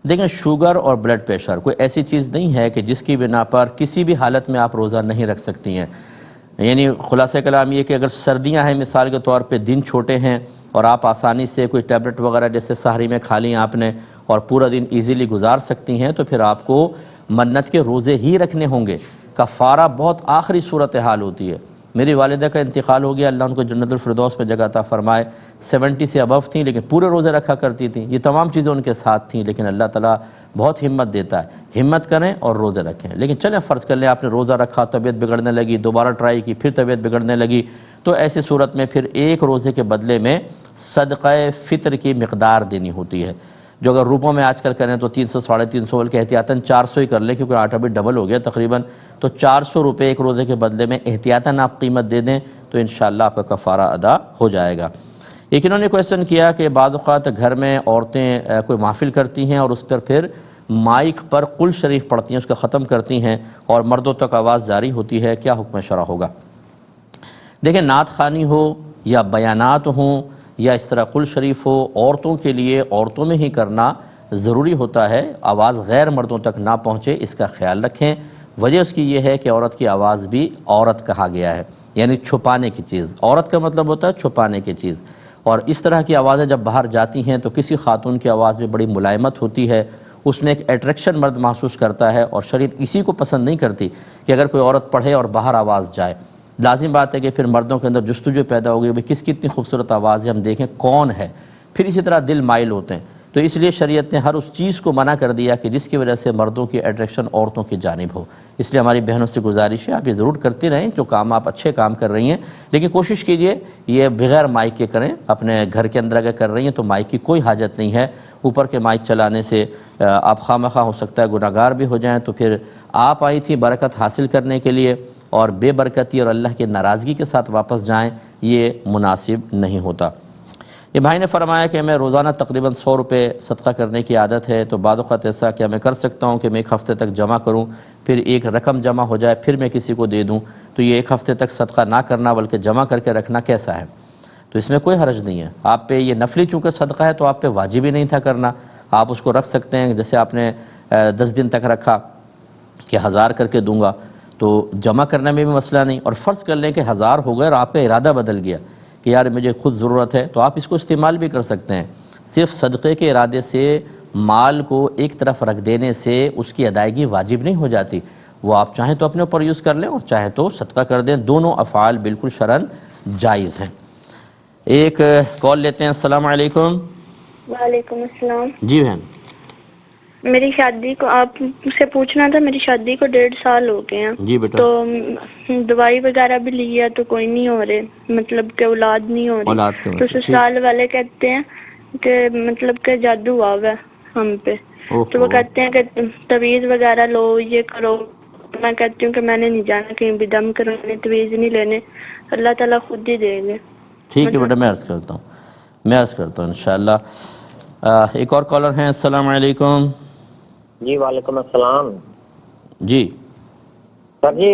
دیکھیں شوگر اور بلڈ پریشر کوئی ایسی چیز نہیں ہے کہ جس کی بنا پر کسی بھی حالت میں آپ روزہ نہیں رکھ سکتی ہیں۔ یعنی خلاصہ کلام یہ کہ اگر سردیاں ہیں مثال کے طور پہ، دن چھوٹے ہیں اور آپ آسانی سے کوئی ٹیبلٹ وغیرہ جیسے سحری میں کھا لی آپ نے اور پورا دن ایزیلی گزار سکتی ہیں، تو پھر آپ کو منت کے روزے ہی رکھنے ہوں گے۔ کفارہ بہت آخری صورتحال ہوتی ہے۔ میری والدہ کا انتقال ہو گیا، اللہ ان کو جنت الفردوس میں جگہ عطا فرمائے، 70 سے ابو تھیں لیکن پورے روزے رکھا کرتی تھیں، یہ تمام چیزیں ان کے ساتھ تھیں، لیکن اللہ تعالیٰ بہت ہمت دیتا ہے، ہمت کریں اور روزے رکھیں۔ لیکن چلیں فرض کر لیں آپ نے روزہ رکھا، طبیعت بگڑنے لگی، دوبارہ ٹرائی کی، پھر طبیعت بگڑنے لگی، تو ایسی صورت میں پھر ایک روزے کے بدلے میں صدقہ فطر کی مقدار دینی ہوتی ہے، جو اگر روپوں میں آج کل کریں تو 300-350 بلکہ احتیاطاً 400 ہی کر لیں، کیونکہ آٹا بھی ڈبل ہو گیا تقریباً، تو 400 روپے ایک روزے کے بدلے میں احتیاطاً آپ قیمت دے دیں تو انشاءاللہ آپ کا کفارہ ادا ہو جائے گا۔ ایک انہوں نے کویسچن کیا کہ بعض اوقات گھر میں عورتیں کوئی محفل کرتی ہیں اور اس پر پھر مائک پر قل شریف پڑھتی ہیں، اس کا ختم کرتی ہیں اور مردوں تک آواز جاری ہوتی ہے، کیا حکم شرع ہوگا؟ دیکھیں، نعت خوانی ہو یا بیانات ہوں یا اس طرح قل شریف ہو، عورتوں کے لیے عورتوں میں ہی کرنا ضروری ہوتا ہے، آواز غیر مردوں تک نہ پہنچے، اس کا خیال رکھیں۔ وجہ اس کی یہ ہے کہ عورت کی آواز بھی عورت کہا گیا ہے، یعنی چھپانے کی چیز، عورت کا مطلب ہوتا ہے چھپانے کی چیز، اور اس طرح کی آوازیں جب باہر جاتی ہیں تو کسی خاتون کی آواز میں بڑی ملائمت ہوتی ہے، اس میں ایک اٹریکشن مرد محسوس کرتا ہے، اور شریعت اسی کو پسند نہیں کرتی کہ اگر کوئی عورت پڑھے اور باہر آواز جائے۔ لازم بات ہے کہ پھر مردوں کے اندر جستجو پیدا ہوگی، بھئی کس کی اتنی خوبصورت آواز ہے، ہم دیکھیں کون ہے، پھر اسی طرح دل مائل ہوتے ہیں۔ تو اس لیے شریعت نے ہر اس چیز کو منع کر دیا کہ جس کی وجہ سے مردوں کی اٹریکشن عورتوں کی جانب ہو۔ اس لیے ہماری بہنوں سے گزارش ہے، آپ یہ ضرور کرتے رہیں، جو کام آپ اچھے کام کر رہی ہیں، لیکن کوشش کیجئے یہ بغیر مائک کے کریں۔ اپنے گھر کے اندر اگر کر رہی ہیں تو مائک کی کوئی حاجت نہیں ہے، اوپر کے مائک چلانے سے آپ خواہ ہو سکتا ہے گناہگار بھی ہو جائیں، تو پھر آپ آئی تھی برکت حاصل کرنے کے لیے اور بے برکتی اور اللہ کی ناراضگی کے ساتھ واپس جائیں، یہ مناسب نہیں ہوتا۔ یہ بھائی نے فرمایا کہ میں روزانہ تقریباً 100 روپے صدقہ کرنے کی عادت ہے، تو بعض اوقات ایسا کیا میں کر سکتا ہوں کہ میں ایک ہفتے تک جمع کروں، پھر ایک رقم جمع ہو جائے پھر میں کسی کو دے دوں، تو یہ ایک ہفتے تک صدقہ نہ کرنا بلکہ جمع کر کے رکھنا کیسا ہے؟ تو اس میں کوئی حرج نہیں ہے، آپ پہ یہ نفلی چونکہ صدقہ ہے تو آپ پہ واجب ہی نہیں تھا کرنا، آپ اس کو رکھ سکتے ہیں، جیسے آپ نے 10 دن تک رکھا کہ 1000 کر کے دوں گا، تو جمع کرنے میں بھی مسئلہ نہیں، اور فرض کر لیں کہ 1000 ہو گئے اور آپ کا ارادہ بدل گیا کہ یار مجھے خود ضرورت ہے، تو آپ اس کو استعمال بھی کر سکتے ہیں۔ صرف صدقے کے ارادے سے مال کو ایک طرف رکھ دینے سے اس کی ادائیگی واجب نہیں ہو جاتی، وہ آپ چاہیں تو اپنے اوپر یوز کر لیں اور چاہیں تو صدقہ کر دیں، دونوں افعال بالکل شرعاً جائز ہیں۔ ایک کال لیتے ہیں۔ السلام علیکم۔ وعلیکم السلام۔ جی بہن، میری شادی کو آپ سے پوچھنا تھا، میری شادی کو 1.5 سال ہو گئے ہیں۔ جی بیٹا۔ تو دوائی وغیرہ بھی لی ہے تو کوئی نہیں ہو رہے، مطلب کہ اولاد نہیں ہو اولاد کے رہی، تو مسئلے، سسرال والے کہتے ہیں کہ مطلب کہ جادو ہوا ہوا ہے ہم پہ، تو وہ کہتے ہیں کہ تویز وغیرہ لو، یہ کرو۔ میں کہتی ہوں کہ میں نے نہیں جانا کہیں بھی دم کرانے، تویز نہیں لینے، اللہ تعالیٰ خود ہی دے گے۔ ٹھیک ہے بیٹا، میں عرض کرتا ہوں انشاءاللہ۔ ایک اور کالر ہیں۔ السلام علیکم۔ جی وعلیکم السلام۔ جی سر جی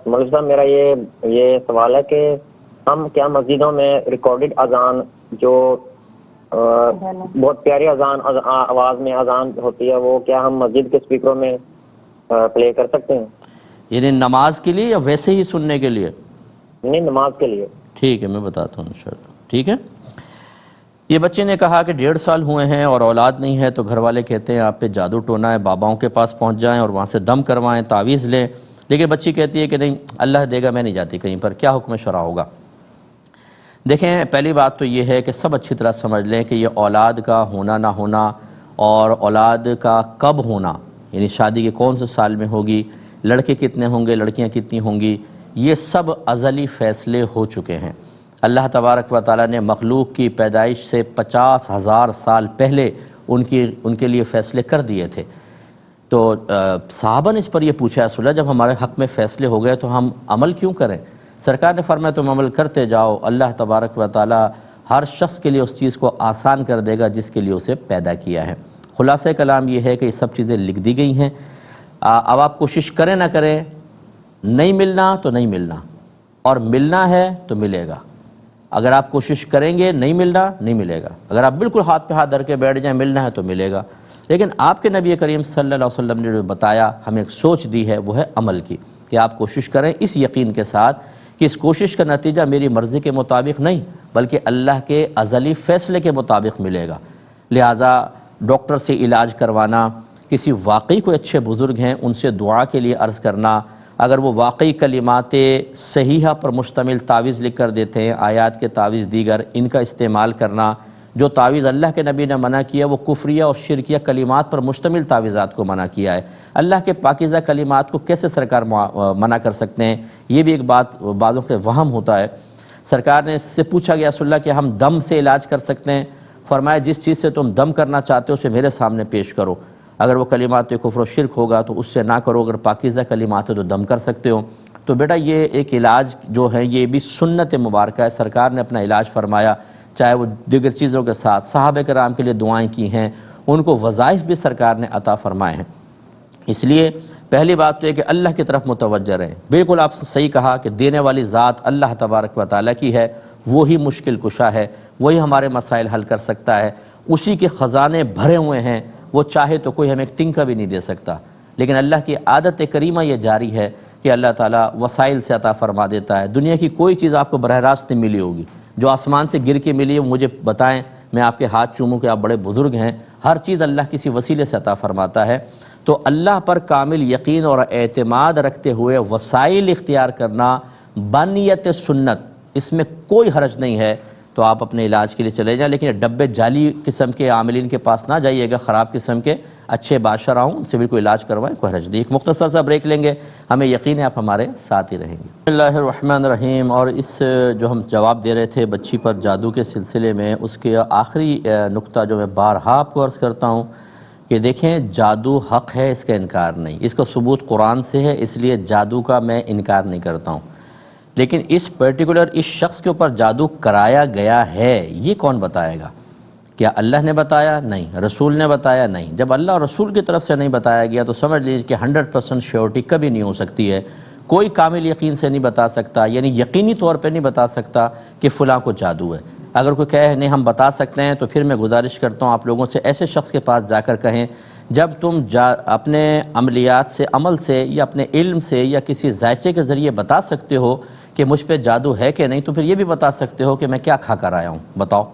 مولوی صاحب، میرا یہ سوال ہے کہ ہم کیا مسجدوں میں ریکارڈڈ اذان جو بہت پیاری اذان آواز میں اذان ہوتی ہے، وہ کیا ہم مسجد کے اسپیکروں میں پلے کر سکتے ہیں؟ یعنی نماز کے لیے یا ویسے ہی سننے کے لیے؟ نہیں، نماز کے لیے۔ ٹھیک ہے، میں بتاتا ہوں انشاءاللہ۔ ٹھیک ہے، یہ بچے نے کہا کہ 1.5 سال ہوئے ہیں اور اولاد نہیں ہے، تو گھر والے کہتے ہیں آپ پہ جادو ٹونا ہے، باباؤں کے پاس پہنچ جائیں اور وہاں سے دم کروائیں، تعویذ لیں، لیکن بچی کہتی ہے کہ نہیں، اللہ دے گا، میں نہیں جاتی کہیں پر، کیا حکم شرع ہوگا؟ دیکھیں، پہلی بات تو یہ ہے کہ سب اچھی طرح سمجھ لیں کہ یہ اولاد کا ہونا نہ ہونا اور اولاد کا کب ہونا، یعنی شادی کے کون سے سال میں ہوگی، لڑکے کتنے ہوں گے، لڑکیاں کتنی ہوں گی، یہ سب ازلی فیصلے ہو چکے ہیں۔ اللہ تبارک و تعالیٰ نے مخلوق کی پیدائش سے 50,000 سال پہلے ان کے لیے فیصلے کر دیے تھے۔ تو صحابہ نے اس پر یہ پوچھا، رسول اللہ جب ہمارے حق میں فیصلے ہو گئے تو ہم عمل کیوں کریں؟ سرکار نے فرمایا تم عمل کرتے جاؤ، اللہ تبارک و تعالیٰ ہر شخص کے لیے اس چیز کو آسان کر دے گا جس کے لیے اسے پیدا کیا ہے۔ خلاصہ کلام یہ ہے کہ یہ سب چیزیں لکھ دی گئی ہیں، اب آپ کوشش کریں نہ کریں، نہیں ملنا تو نہیں ملنا، اور ملنا ہے تو ملے گا۔ اگر آپ کوشش کریں گے نہیں ملنا، نہیں ملے گا، اگر آپ بالکل ہاتھ پہ ہاتھ دھر کے بیٹھ جائیں ملنا ہے تو ملے گا۔ لیکن آپ کے نبی کریم صلی اللہ علیہ وسلم نے جو بتایا، ہمیں ایک سوچ دی ہے، وہ ہے عمل کی، کہ آپ کوشش کریں اس یقین کے ساتھ کہ اس کوشش کا نتیجہ میری مرضی کے مطابق نہیں بلکہ اللہ کے ازلی فیصلے کے مطابق ملے گا۔ لہٰذا ڈاکٹر سے علاج کروانا، کسی واقعی کوئی اچھے بزرگ ہیں ان سے دعا کے لیے عرض کرنا، اگر وہ واقعی کلمات صحیحہ پر مشتمل تعویذ لکھ کر دیتے ہیں، آیات کے تعویذ دیگر، ان کا استعمال کرنا۔ جو تعویذ اللہ کے نبی نے منع کیا وہ کفریہ اور شرکیہ کلمات پر مشتمل تعویذات کو منع کیا ہے۔ اللہ کے پاکیزہ کلمات کو کیسے سرکار منع کر سکتے ہیں؟ یہ بھی ایک بات بعضوں کے وہم ہوتا ہے۔ سرکار نے اس سے پوچھا گیا رسول اللہ کہ ہم دم سے علاج کر سکتے ہیں؟ فرمایا جس چیز سے تم دم کرنا چاہتے ہو اسے میرے سامنے پیش کرو، اگر وہ کلمات کفر و شرک ہوگا تو اس سے نہ کرو، اگر پاکیزہ کلمات ہے تو دم کر سکتے ہو۔ تو بیٹا یہ ایک علاج جو ہے یہ بھی سنت مبارکہ ہے، سرکار نے اپنا علاج فرمایا، چاہے وہ دیگر چیزوں کے ساتھ، صحابہ کرام کے لیے دعائیں کی ہیں، ان کو وظائف بھی سرکار نے عطا فرمائے ہیں۔ اس لیے پہلی بات تو یہ کہ اللہ کی طرف متوجہ رہیں۔ بالکل آپ سے صحیح کہا کہ دینے والی ذات اللہ تبارک و تعالیٰ کی ہے، وہی مشکل کشا ہے، وہی ہمارے مسائل حل کر سکتا ہے، اسی کے خزانے بھرے ہوئے ہیں، وہ چاہے تو کوئی ہمیں ایک تنکا بھی نہیں دے سکتا۔ لیکن اللہ کی عادت کریمہ یہ جاری ہے کہ اللہ تعالیٰ وسائل سے عطا فرما دیتا ہے۔ دنیا کی کوئی چیز آپ کو براہ راست نہیں ملی ہوگی، جو آسمان سے گر کے ملی ہے مجھے بتائیں، میں آپ کے ہاتھ چوموں کہ آپ بڑے بزرگ ہیں۔ ہر چیز اللہ کسی وسیلے سے عطا فرماتا ہے۔ تو اللہ پر کامل یقین اور اعتماد رکھتے ہوئے وسائل اختیار کرنا بنیت سنت، اس میں کوئی حرج نہیں ہے۔ تو آپ اپنے علاج کے لیے چلے جائیں، لیکن ڈبے جعلی قسم کے عاملین کے پاس نہ جائیے گا، خراب قسم کے، اچھے بادشاہ ہوں ان سے بھی کوئی علاج کروائیں، کوئی حرج نہیں۔ ایک مختصر سا بریک لیں گے، ہمیں یقین ہے آپ ہمارے ساتھ ہی رہیں گے۔ بسم اللہ الرحمن الرحیم۔ اور اس جو ہم جواب دے رہے تھے بچی پر جادو کے سلسلے میں، اس کے آخری نقطہ جو میں بارہا آپ کو عرض کرتا ہوں کہ دیکھیں جادو حق ہے، اس کا انکار نہیں، اس کا ثبوت قرآن سے ہے، اس لیے جادو کا میں انکار نہیں کرتا ہوں۔ لیکن اس پرٹیکولر اس شخص کے اوپر جادو کرایا گیا ہے، یہ کون بتائے گا؟ کیا اللہ نے بتایا؟ نہیں۔ رسول نے بتایا؟ نہیں۔ جب اللہ اور رسول کی طرف سے نہیں بتایا گیا تو سمجھ لیجیے کہ 100% شیورٹی کبھی نہیں ہو سکتی ہے، کوئی کامل یقین سے نہیں بتا سکتا، یعنی یقینی طور پہ نہیں بتا سکتا کہ فلاں کو جادو ہے۔ اگر کوئی کہے نہیں ہم بتا سکتے ہیں تو پھر میں گزارش کرتا ہوں آپ لوگوں سے ایسے شخص کے پاس جا کر کہیں، جب تم اپنے عملیات سے، عمل سے، یا اپنے علم سے، یا کسی ذائچے کے ذریعے بتا سکتے ہو کہ مجھ پہ جادو ہے کہ نہیں، تو پھر یہ بھی بتا سکتے ہو کہ میں کیا کھا کر آیا ہوں، بتاؤ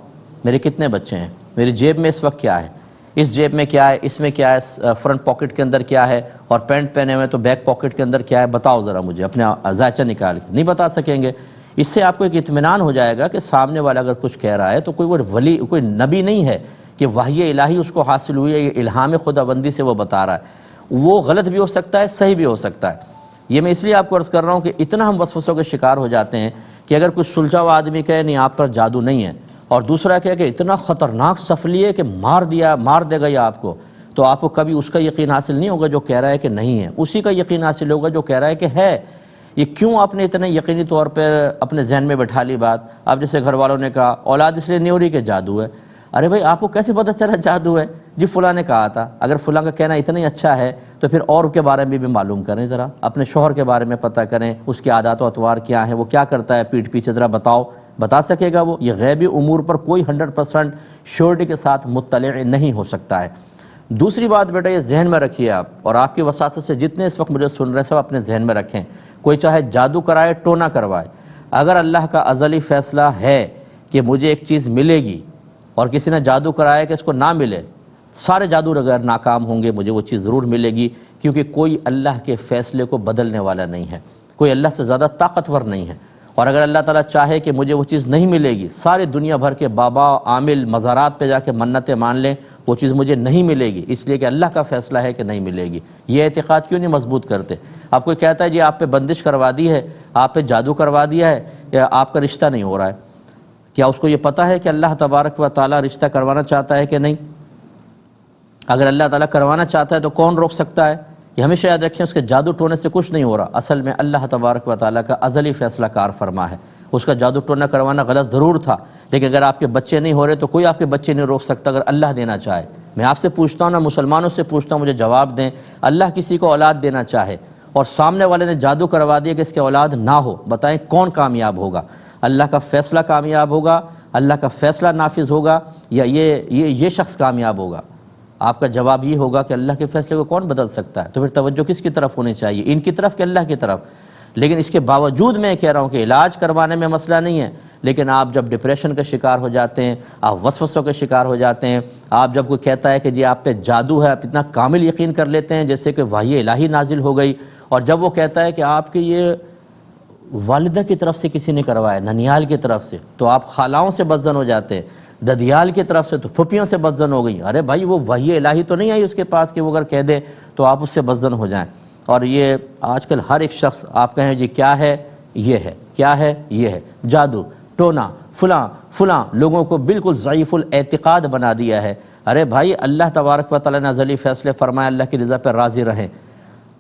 میرے کتنے بچے ہیں، میری جیب میں اس وقت کیا ہے، اس جیب میں کیا ہے، اس میں کیا ہے، فرنٹ پاکٹ کے اندر کیا ہے، اور پینٹ پہنے ہوئے تو بیک پاکٹ کے اندر کیا ہے، بتاؤ ذرا مجھے اپنا ذائچہ نکال کے۔ نہیں بتا سکیں گے۔ اس سے آپ کو ایک اطمینان ہو جائے گا کہ سامنے والا اگر کچھ کہہ رہا ہے تو کوئی وہ ولی، کوئی نبی نہیں ہے کہ وحی الہی اس کو حاصل ہوئی ہے، یہ الہام خداوندی سے وہ بتا رہا ہے۔ وہ غلط بھی ہو سکتا ہے، صحیح بھی ہو سکتا ہے۔ یہ میں اس لیے آپ کو عرض کر رہا ہوں کہ اتنا ہم وسوسوں کے شکار ہو جاتے ہیں کہ اگر کچھ سلجھا ہوا آدمی کہے نہیں آپ پر جادو نہیں ہے، اور دوسرا کہے کہ اتنا خطرناک سفلی ہے کہ مار دے گا یہ آپ کو آپ کو کبھی اس کا یقین حاصل نہیں ہوگا جو کہہ رہا ہے کہ نہیں ہے، اسی کا یقین حاصل ہوگا جو کہہ رہا ہے کہ ہے۔ یہ کیوں آپ نے اتنے یقینی طور پر اپنے ذہن میں بٹھا لی بات؟ اب جیسے گھر والوں نے کہا اولاد اس لیے نہیں ہو رہی کہ جادو ہے۔ ارے بھائی آپ کو کیسے پتہ چلا جادو ہے؟ جی فلاں نے کہا تھا۔ اگر فلاں کا کہنا اتنا ہی اچھا ہے تو پھر اور کے بارے میں بھی معلوم کریں، ذرا اپنے شوہر کے بارے میں پتہ کریں، اس کے عادات و اطوار کیا ہیں، وہ کیا کرتا ہے پیٹھ پیچھے، ذرا بتاؤ، بتا سکے گا وہ؟ یہ غیبی امور پر کوئی 100% شیورٹی کے ساتھ مطلع نہیں ہو سکتا ہے۔ دوسری بات بیٹا یہ ذہن میں رکھیے آپ، اور آپ کی وساطت سے جتنے اس وقت مجھے سن رہے ہیں سب اپنے ذہن میں رکھیں، کوئی چاہے جادو کرائے ٹونا کروائے، اگر اللہ کا ازلی فیصلہ ہے کہ مجھے ایک چیز ملے گی اور کسی نے جادو کرایا کہ اس کو نہ ملے، سارے جادو اگر ناکام ہوں گے مجھے وہ چیز ضرور ملے گی، کیونکہ کوئی اللہ کے فیصلے کو بدلنے والا نہیں ہے، کوئی اللہ سے زیادہ طاقتور نہیں ہے۔ اور اگر اللہ تعالیٰ چاہے کہ مجھے وہ چیز نہیں ملے گی، سارے دنیا بھر کے بابا عامل مزارات پہ جا کے منتیں مان لیں، وہ چیز مجھے نہیں ملے گی، اس لیے کہ اللہ کا فیصلہ ہے کہ نہیں ملے گی۔ یہ اعتقاد کیوں نہیں مضبوط کرتے؟ آپ کوئی کہتا ہے جی آپ پہ بندش کروا دی ہے، آپ پہ جادو کروا دیا ہے، یا آپ کا رشتہ نہیں ہو رہا ہے، کیا اس کو یہ پتہ ہے کہ اللہ تبارک و تعالیٰ رشتہ کروانا چاہتا ہے کہ نہیں؟ اگر اللہ تعالیٰ کروانا چاہتا ہے تو کون روک سکتا ہے؟ یہ ہمیشہ یاد رکھیں، اس کے جادو ٹونے سے کچھ نہیں ہو رہا، اصل میں اللہ تبارک و تعالیٰ کا ازلی فیصلہ کار فرما ہے۔ اس کا جادو ٹونا کروانا غلط ضرور تھا، لیکن اگر آپ کے بچے نہیں ہو رہے تو کوئی آپ کے بچے نہیں روک سکتا اگر اللہ دینا چاہے۔ میں آپ سے پوچھتا ہوں نا، مسلمانوں سے پوچھتا ہوں، مجھے جواب دیں، اللہ کسی کو اولاد دینا چاہے اور سامنے والے نے جادو کروا دیا کہ اس کے اولاد نہ ہو، بتائیں کون کامیاب ہوگا؟ اللہ کا فیصلہ کامیاب ہوگا، اللہ کا فیصلہ نافذ ہوگا، یا یہ شخص کامیاب ہوگا؟ آپ کا جواب یہ ہوگا کہ اللہ کے فیصلے کو کون بدل سکتا ہے۔ تو پھر توجہ کس کی طرف ہونی چاہیے؟ ان کی طرف کہ اللہ کی طرف؟ لیکن اس کے باوجود میں کہہ رہا ہوں کہ علاج کروانے میں مسئلہ نہیں ہے، لیکن آپ جب ڈپریشن کا شکار ہو جاتے ہیں، آپ وسوسوں کے شکار ہو جاتے ہیں، آپ جب کوئی کہتا ہے کہ جی آپ پہ جادو ہے، آپ اتنا کامل یقین کر لیتے ہیں جیسے کہ وحی الہی نازل ہو گئی، اور جب وہ کہتا ہے کہ آپ کے یہ والدہ کی طرف سے کسی نے کروایا، ننیال کی طرف سے، تو آپ خالاؤں سے بدزن ہو جاتے ہیں، ددیال کی طرف سے تو پھپھیوں سے بدزن ہو گئی۔ ارے بھائی وہ وحی الہی تو نہیں آئی اس کے پاس کہ وہ اگر کہہ دے تو آپ اس سے بدزن ہو جائیں۔ اور یہ آج کل ہر ایک شخص آپ کہیں جی کیا ہے، یہ ہے، کیا ہے، یہ ہے، جادو ٹونا فلاں لوگوں کو بالکل ضعیف الاعتقاد بنا دیا ہے۔ ارے بھائی اللہ تبارک و تعالیٰ نے ازلی فیصلے فرمائے، اللہ کی رضا پر راضی رہیں۔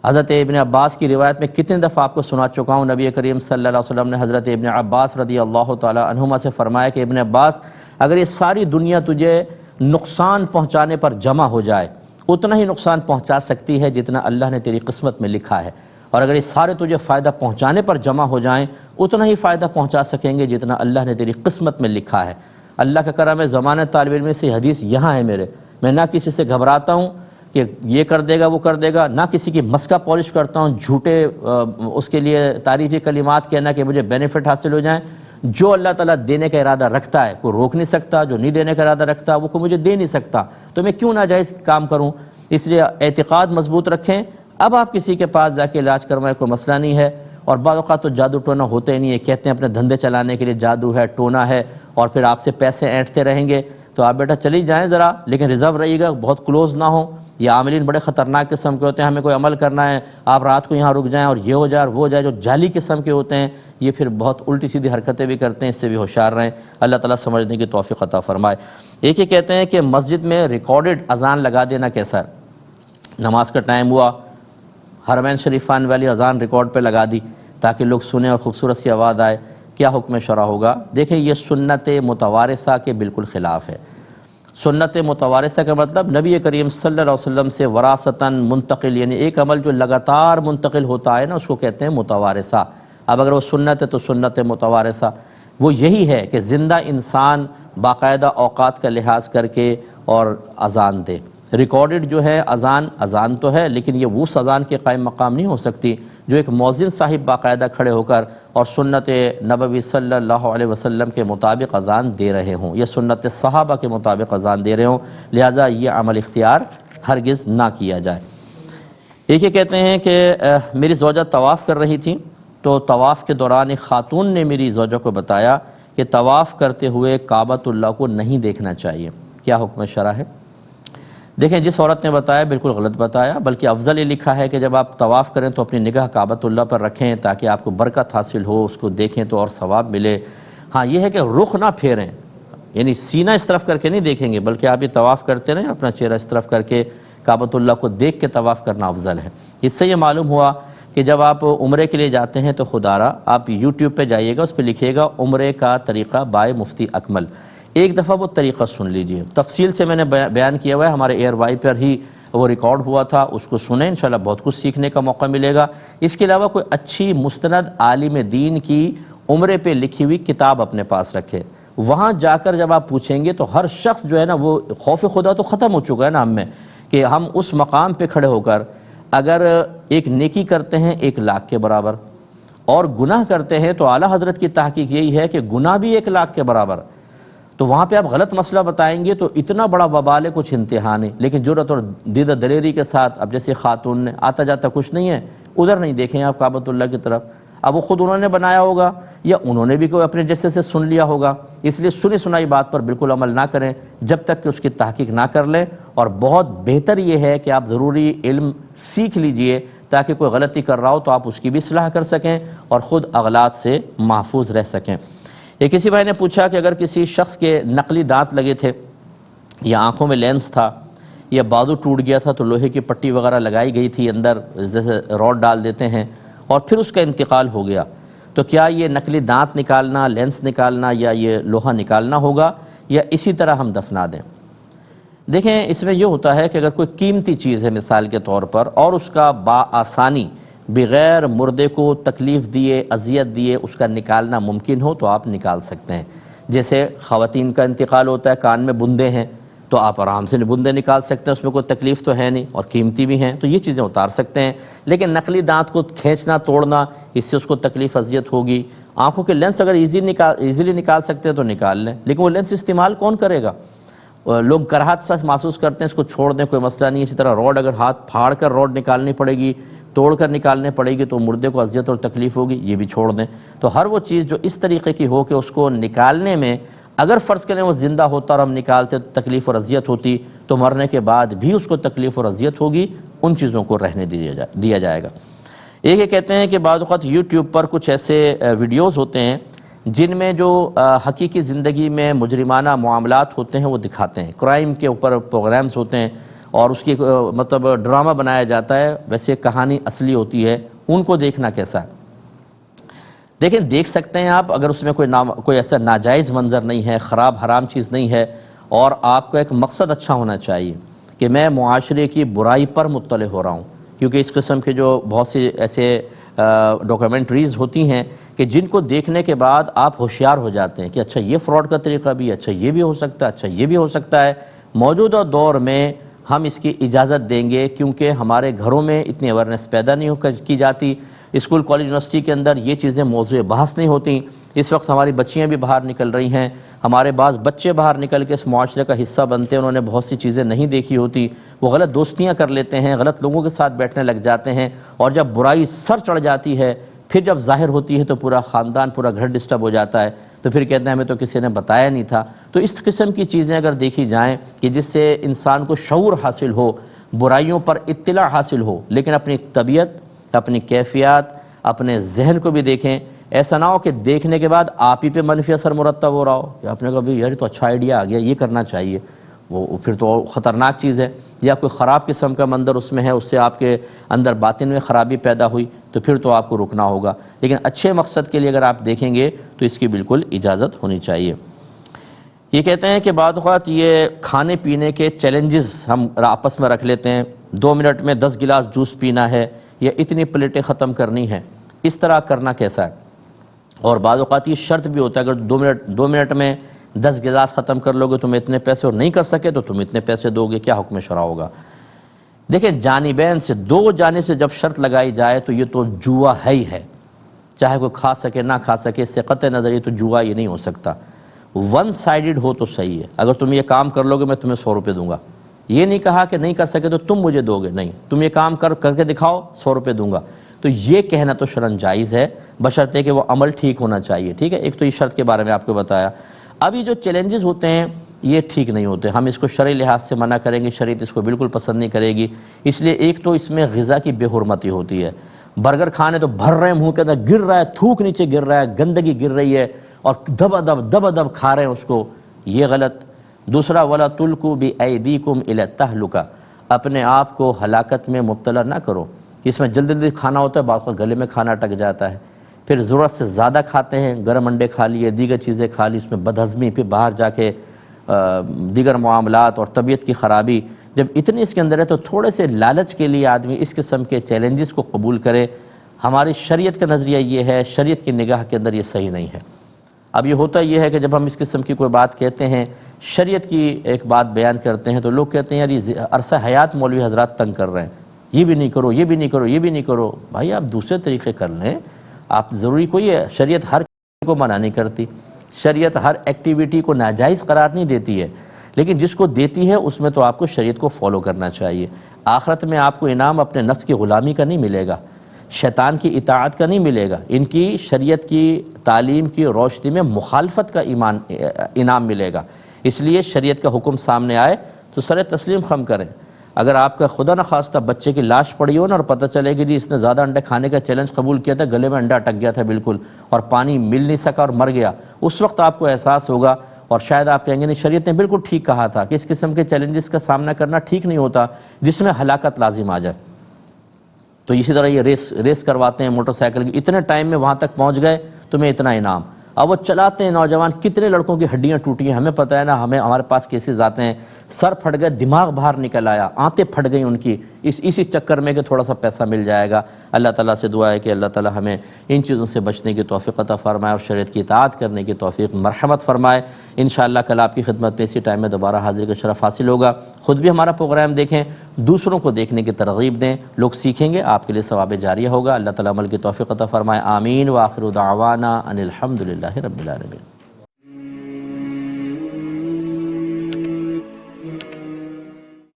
حضرت ابن عباس کی روایت میں کتنے دفعہ آپ کو سنا چکا ہوں، نبی کریم صلی اللہ علیہ وسلم نے حضرت ابن عباس رضی اللہ تعالیٰ عنہما سے فرمایا کہ ابن عباس اگر یہ ساری دنیا تجھے نقصان پہنچانے پر جمع ہو جائے اتنا ہی نقصان پہنچا سکتی ہے جتنا اللہ نے تیری قسمت میں لکھا ہے، اور اگر یہ سارے تجھے فائدہ پہنچانے پر جمع ہو جائیں اتنا ہی فائدہ پہنچا سکیں گے جتنا اللہ نے تیری قسمت میں لکھا ہے۔ اللہ کا کرم ہے، زمانہ طالب علم سے حدیث یہاں ہے میرے، میں نہ کسی سے گھبراتا ہوں کہ یہ کر دے گا وہ کر دے گا، نہ کسی کی مسکا پالش کرتا ہوں جھوٹے اس کے لیے تعریفی کلمات کہنا کہ مجھے بینیفٹ حاصل ہو جائیں۔ جو اللہ تعالیٰ دینے کا ارادہ رکھتا ہے کوئی روک نہیں سکتا، جو نہیں دینے کا ارادہ رکھتا وہ کوئی مجھے دے نہیں سکتا، تو میں کیوں ناجائز کام کروں؟ اس لیے اعتقاد مضبوط رکھیں۔ اب آپ کسی کے پاس جا کے علاج کروائیں، کوئی مسئلہ نہیں ہے، اور بعض اوقات تو جادو ٹونا ہوتے ہی نہیں ہے، کہتے ہیں اپنے دھندے چلانے کے لیے جادو ہے ٹونا ہے، اور پھر آپ سے پیسے اینٹتے رہیں گے، تو آپ بیٹا چلی جائیں ذرا، لیکن ریزرو رہیے گا، بہت کلوز نہ ہوں۔ یہ عاملین بڑے خطرناک قسم کے ہوتے ہیں، ہمیں کوئی عمل کرنا ہے آپ رات کو یہاں رک جائیں اور یہ ہو جائے اور وہ ہو جائے، جو جعلی قسم کے ہوتے ہیں یہ پھر بہت الٹی سیدھی حرکتیں بھی کرتے ہیں، اس سے بھی ہوشیار رہیں، اللہ تعالیٰ سمجھنے کی توفیق عطا فرمائے۔ ایک یہ کہتے ہیں کہ مسجد میں ریکارڈڈ اذان لگا دینا کیسا ہے؟ نماز کا ٹائم ہوا، حرمین شریفان والی اذان ریکارڈ پہ لگا دی تاکہ لوگ سنیں اور خوبصورت سی آواز آئے، کیا حکم شرع ہوگا؟ دیکھیں یہ سنت متوارثہ کے بالکل خلاف ہے۔ سنت متوارثہ کا مطلب نبی کریم صلی اللہ علیہ وسلم سے وراثتاً منتقل، یعنی ایک عمل جو لگاتار منتقل ہوتا ہے نا اس کو کہتے ہیں متوارثہ۔ اب اگر وہ سنت ہے تو سنت متوارثہ وہ یہی ہے کہ زندہ انسان باقاعدہ اوقات کا لحاظ کر کے اور اذان دے۔ ریکارڈڈ جو ہے اذان تو ہے، لیکن یہ اس اذان کے قائم مقام نہیں ہو سکتی جو ایک مؤذن صاحب باقاعدہ کھڑے ہو کر اور سنت نبوی صلی اللہ علیہ وسلم کے مطابق اذان دے رہے ہوں، یہ سنت صحابہ کے مطابق اذان دے رہے ہوں، لہٰذا یہ عمل اختیار ہرگز نہ کیا جائے۔ ایک یہ کہتے ہیں کہ میری زوجہ طواف کر رہی تھی تو طواف کے دوران ایک خاتون نے میری زوجہ کو بتایا کہ طواف کرتے ہوئے کعبۃ اللہ کو نہیں دیکھنا چاہیے، کیا حکم شرع ہے؟ دیکھیں جس عورت نے بتایا بالکل غلط بتایا، بلکہ افضل یہ لکھا ہے کہ جب آپ طواف کریں تو اپنی نگاہ کعبۃ اللہ پر رکھیں تاکہ آپ کو برکت حاصل ہو، اس کو دیکھیں تو اور ثواب ملے۔ ہاں یہ ہے کہ رخ نہ پھیریں، یعنی سینہ اس طرف کر کے نہیں دیکھیں گے، بلکہ آپ یہ طواف کرتے رہیں اپنا چہرہ اس طرف کر کے کعبۃ اللہ کو دیکھ کے طواف کرنا افضل ہے۔ اس سے یہ معلوم ہوا کہ جب آپ عمرے کے لیے جاتے ہیں تو خدا را آپ یوٹیوب پہ جائیے گا، اس پہ لکھیے گا عمرے کا طریقہ بائے مفتی اکمل، ایک دفعہ وہ طریقہ سن لیجئے، تفصیل سے میں نے بیان کیا ہوا ہے، ہمارے ایئر وائی پر ہی وہ ریکارڈ ہوا تھا، اس کو سنیں، انشاءاللہ بہت کچھ سیکھنے کا موقع ملے گا۔ اس کے علاوہ کوئی اچھی مستند عالم دین کی عمرے پہ لکھی ہوئی کتاب اپنے پاس رکھے، وہاں جا کر جب آپ پوچھیں گے تو ہر شخص جو ہے نا وہ خوف خدا تو ختم ہو چکا ہے نا ہم میں، کہ ہم اس مقام پہ کھڑے ہو کر اگر ایک نیکی کرتے ہیں 1,00,000 کے برابر اور گناہ کرتے ہیں تو اعلیٰ حضرت کی تحقیق یہی ہے کہ گناہ بھی 1,00,000 کے برابر، تو وہاں پہ آپ غلط مسئلہ بتائیں گے تو اتنا بڑا وبال ہے کچھ انتہا نہیں۔ لیکن جرأت اور دیدہ دلیری کے ساتھ اب جیسے خاتون نے آتا جاتا کچھ نہیں ہے، ادھر نہیں دیکھیں آپ کعبۃ اللہ کی طرف، اب وہ خود انہوں نے بنایا ہوگا یا انہوں نے بھی کوئی اپنے جیسے سے سن لیا ہوگا، اس لیے سنی سنائی بات پر بالکل عمل نہ کریں جب تک کہ اس کی تحقیق نہ کر لیں، اور بہت بہتر یہ ہے کہ آپ ضروری علم سیکھ لیجئے تاکہ کوئی غلطی کر رہا ہو تو آپ اس کی بھی اصلاح کر سکیں اور خود اغلاط سے محفوظ رہ سکیں۔ ایک کسی بھائی نے پوچھا کہ اگر کسی شخص کے نقلی دانت لگے تھے یا آنکھوں میں لینس تھا یا بازو ٹوٹ گیا تھا تو لوہے کی پٹی وغیرہ لگائی گئی تھی اندر جیسے راڈ ڈال دیتے ہیں اور پھر اس کا انتقال ہو گیا، تو کیا یہ نقلی دانت نکالنا، لینس نکالنا یا یہ لوہا نکالنا ہوگا یا اسی طرح ہم دفنا دیں؟ دیکھیں اس میں یہ ہوتا ہے کہ اگر کوئی قیمتی چیز ہے مثال کے طور پر اور اس کا بآسانی بغیر مردے کو تکلیف دیے اذیت دیے اس کا نکالنا ممکن ہو تو آپ نکال سکتے ہیں، جیسے خواتین کا انتقال ہوتا ہے، کان میں بندے ہیں تو آپ آرام سے بندے نکال سکتے ہیں، اس میں کوئی تکلیف تو ہے نہیں اور قیمتی بھی ہیں تو یہ چیزیں اتار سکتے ہیں، لیکن نقلی دانت کو کھینچنا توڑنا اس سے اس کو تکلیف اذیت ہوگی۔ آنکھوں کے لینس اگر ایزیلی نکال سکتے ہیں تو نکال لیں، لیکن وہ لینس استعمال کون کرے گا؟ لوگ کراہت سا محسوس کرتے ہیں، اس کو چھوڑ دیں کوئی مسئلہ نہیں۔ اسی طرح روڈ اگر ہاتھ پھاڑ کر روڈ نکالنی پڑے گی، توڑ کر نکالنے پڑے گی تو مردے کو اذیت اور تکلیف ہوگی، یہ بھی چھوڑ دیں۔ تو ہر وہ چیز جو اس طریقے کی ہو کہ اس کو نکالنے میں اگر فرض کریں وہ زندہ ہوتا اور ہم نکالتے تو تکلیف اور اذیت ہوتی تو مرنے کے بعد بھی اس کو تکلیف اور اذیت ہوگی، ان چیزوں کو رہنے دیا جائے گا۔ ایک یہ کہتے ہیں کہ بعض اوقات یوٹیوب پر کچھ ایسے ویڈیوز ہوتے ہیں جن میں جو حقیقی زندگی میں مجرمانہ معاملات ہوتے ہیں وہ دکھاتے ہیں، کرائم کے اوپر پروگرامز ہوتے ہیں اور اس کی مطلب ڈرامہ بنایا جاتا ہے، ویسے کہانی اصلی ہوتی ہے، ان کو دیکھنا کیسا ہے؟ دیکھیں دیکھ سکتے ہیں آپ اگر اس میں کوئی ایسا ناجائز منظر نہیں ہے، خراب حرام چیز نہیں ہے اور آپ کا ایک مقصد اچھا ہونا چاہیے کہ میں معاشرے کی برائی پر مطلع ہو رہا ہوں، کیونکہ اس قسم کے جو بہت سی ایسے ڈاکیومنٹریز ہوتی ہیں کہ جن کو دیکھنے کے بعد آپ ہوشیار ہو جاتے ہیں کہ اچھا یہ فراڈ کا طریقہ بھی، اچھا یہ بھی ہو سکتا ہے، اچھا یہ بھی ہو سکتا ہے۔ موجودہ دور میں ہم اس کی اجازت دیں گے کیونکہ ہمارے گھروں میں اتنی اویئرنیس پیدا نہیں کی جاتی، اسکول کالج یونیورسٹی کے اندر یہ چیزیں موضوع بحث نہیں ہوتی۔ اس وقت ہماری بچیاں بھی باہر نکل رہی ہیں، ہمارے بعض بچے باہر نکل کے اس معاشرے کا حصہ بنتے ہیں، انہوں نے بہت سی چیزیں نہیں دیکھی ہوتی، وہ غلط دوستیاں کر لیتے ہیں، غلط لوگوں کے ساتھ بیٹھنے لگ جاتے ہیں، اور جب برائی سر چڑھ جاتی ہے پھر جب ظاہر ہوتی ہے تو پورا خاندان، پورا گھر ڈسٹرب ہو جاتا ہے، تو پھر کہتے ہیں ہمیں تو کسی نے بتایا نہیں تھا۔ تو اس قسم کی چیزیں اگر دیکھی جائیں کہ جس سے انسان کو شعور حاصل ہو، برائیوں پر اطلاع حاصل ہو، لیکن اپنی طبیعت، اپنی کیفیات، اپنے ذہن کو بھی دیکھیں۔ ایسا نہ ہو کہ دیکھنے کے بعد آپ ہی پہ منفی اثر مرتب ہو رہا ہو، یا آپ نے کہا بھئی یار تو اچھا آئیڈیا آ گیا، یہ کرنا چاہیے، وہ پھر تو خطرناک چیز ہے۔ یا کوئی خراب قسم کا منظر اس میں ہے، اس سے آپ کے اندر باطن میں خرابی پیدا ہوئی، تو پھر تو آپ کو رکنا ہوگا۔ لیکن اچھے مقصد کے لیے اگر آپ دیکھیں گے تو اس کی بالکل اجازت ہونی چاہیے۔ یہ کہتے ہیں کہ بعض اوقات یہ کھانے پینے کے چیلنجز ہم آپس میں رکھ لیتے ہیں، 2 منٹ میں 10 گلاس جوس پینا ہے یا اتنی پلیٹیں ختم کرنی ہیں، اس طرح کرنا کیسا ہے؟ اور بعض اوقات یہ شرط بھی ہوتا ہے اگر 2 منٹ میں 10 گلاس ختم کر لو گے تم اتنے پیسے، اور نہیں کر سکے تو تم اتنے پیسے دو گے، کیا حکم شرع ہوگا؟ دیکھیں جانبین سے، دو جانب سے جب شرط لگائی جائے تو یہ تو جوا ہے ہی ہے، چاہے کوئی کھا سکے نہ کھا سکے، اس سے قطع نظر یہ تو جوا یہ نہیں ہو سکتا۔ ون سائیڈڈ ہو تو صحیح ہے، اگر تم یہ کام کر لو گے میں تمہیں 100 روپے دوں گا، یہ نہیں کہا کہ نہیں کر سکے تو تم مجھے دو گے، نہیں، تم یہ کام کر کے دکھاؤ 100 روپے دوں گا، تو یہ کہنا تو شرعاً جائز ہے، بشرطے کہ وہ عمل ٹھیک ہونا چاہیے، ٹھیک ہے۔ ایک تو یہ شرط کے بارے میں آپ کو بتایا۔ اب یہ جو چیلنجز ہوتے ہیں یہ ٹھیک نہیں ہوتے، ہم اس کو شرعی لحاظ سے منع کریں گے، شریعت اس کو بالکل پسند نہیں کرے گی۔ اس لیے ایک تو اس میں غذا کی بے حرمتی ہوتی ہے، برگر کھانے تو بھر رہے ہیں منہ کے اندر، گر رہا ہے، تھوک نیچے گر رہا ہے، گندگی گر رہی ہے، اور دبا دب کھا رہے ہیں اس کو، یہ غلط۔ دوسرا وَلَا تُلْقُوا بِأَيْدِيكُمْ إِلَى التَّهْلُكَةِ، اپنے آپ کو ہلاکت میں مبتلا نہ کرو۔ اس میں جلدی کھانا ہوتا ہے، بعض کا گلے میں کھانا اٹک جاتا ہے، پھر ضرورت سے زیادہ کھاتے ہیں، گرم انڈے کھا لیے، دیگر چیزیں کھا لی، اس میں بدہضمی، پھر باہر جا کے دیگر معاملات اور طبیعت کی خرابی، جب اتنی اس کے اندر ہے تو تھوڑے سے لالچ کے لیے آدمی اس قسم کے چیلنجز کو قبول کرے۔ ہماری شریعت کا نظریہ یہ ہے، شریعت کی نگاہ کے اندر یہ صحیح نہیں ہے۔ اب یہ ہوتا یہ ہے کہ جب ہم اس قسم کی کوئی بات کہتے ہیں، شریعت کی ایک بات بیان کرتے ہیں، تو لوگ کہتے ہیں یار یہ عرصہ حیات مولوی حضرات تنگ کر رہے ہیں، یہ بھی نہیں کرو، یہ بھی نہیں کرو، یہ بھی نہیں کرو۔ بھائی آپ دوسرے طریقے کر لیں، آپ ضروری کوئی ہے، شریعت ہر کو منع نہیں کرتی، شریعت ہر ایکٹیویٹی کو ناجائز قرار نہیں دیتی ہے، لیکن جس کو دیتی ہے اس میں تو آپ کو شریعت کو فالو کرنا چاہیے۔ آخرت میں آپ کو انعام اپنے نفس کی غلامی کا نہیں ملے گا، شیطان کی اطاعت کا نہیں ملے گا، ان کی شریعت کی تعلیم کی روشنی میں مخالفت کا انعام ملے گا۔ اس لیے شریعت کا حکم سامنے آئے تو سر تسلیم خم کریں۔ اگر آپ کا خدا نخواستہ بچے کی لاش پڑی ہو نا اور پتہ چلے کہ جی اس نے زیادہ انڈے کھانے کا چیلنج قبول کیا تھا، گلے میں انڈا اٹک گیا تھا بالکل، اور پانی مل نہیں سکا اور مر گیا، اس وقت آپ کو احساس ہوگا، اور شاید آپ کہیں گے نہیں شریعت نے بالکل ٹھیک کہا تھا کہ اس قسم کے چیلنجز کا سامنا کرنا ٹھیک نہیں ہوتا جس میں ہلاکت لازم آ جائے۔ تو اسی طرح یہ ریس کرواتے ہیں موٹر سائیکل کی، اتنے ٹائم میں وہاں تک پہنچ گئے تمہیں اتنا انعام۔ اب وہ چلاتے ہیں نوجوان، کتنے لڑکوں کی ہڈیاں ٹوٹی ہیں، ہمیں پتہ ہے نا، ہمارے پاس کیسز آتے ہیں، سر پھٹ گئے، دماغ باہر نکل آیا، آنتیں پھٹ گئیں ان کی، اسی چکر میں کہ تھوڑا سا پیسہ مل جائے گا۔ اللہ تعالیٰ سے دعا ہے کہ اللہ تعالیٰ ہمیں ان چیزوں سے بچنے کی توفیق عطا فرمائے اور شریعت کی اطاعت کرنے کی توفیق مرحمت فرمائے۔ انشاءاللہ کل آپ کی خدمت میں اسی ٹائم میں دوبارہ حاضری کا شرف حاصل ہوگا۔ خود بھی ہمارا پروگرام دیکھیں، دوسروں کو دیکھنے کی ترغیب دیں، لوگ سیکھیں گے، آپ کے لیے ثواب جاریہ ہوگا۔ اللہ تعالیٰ عمل کی توفیق عطا فرمائے، آمین۔ وآخر دعوانا ان الحمد للہ رب العالمین۔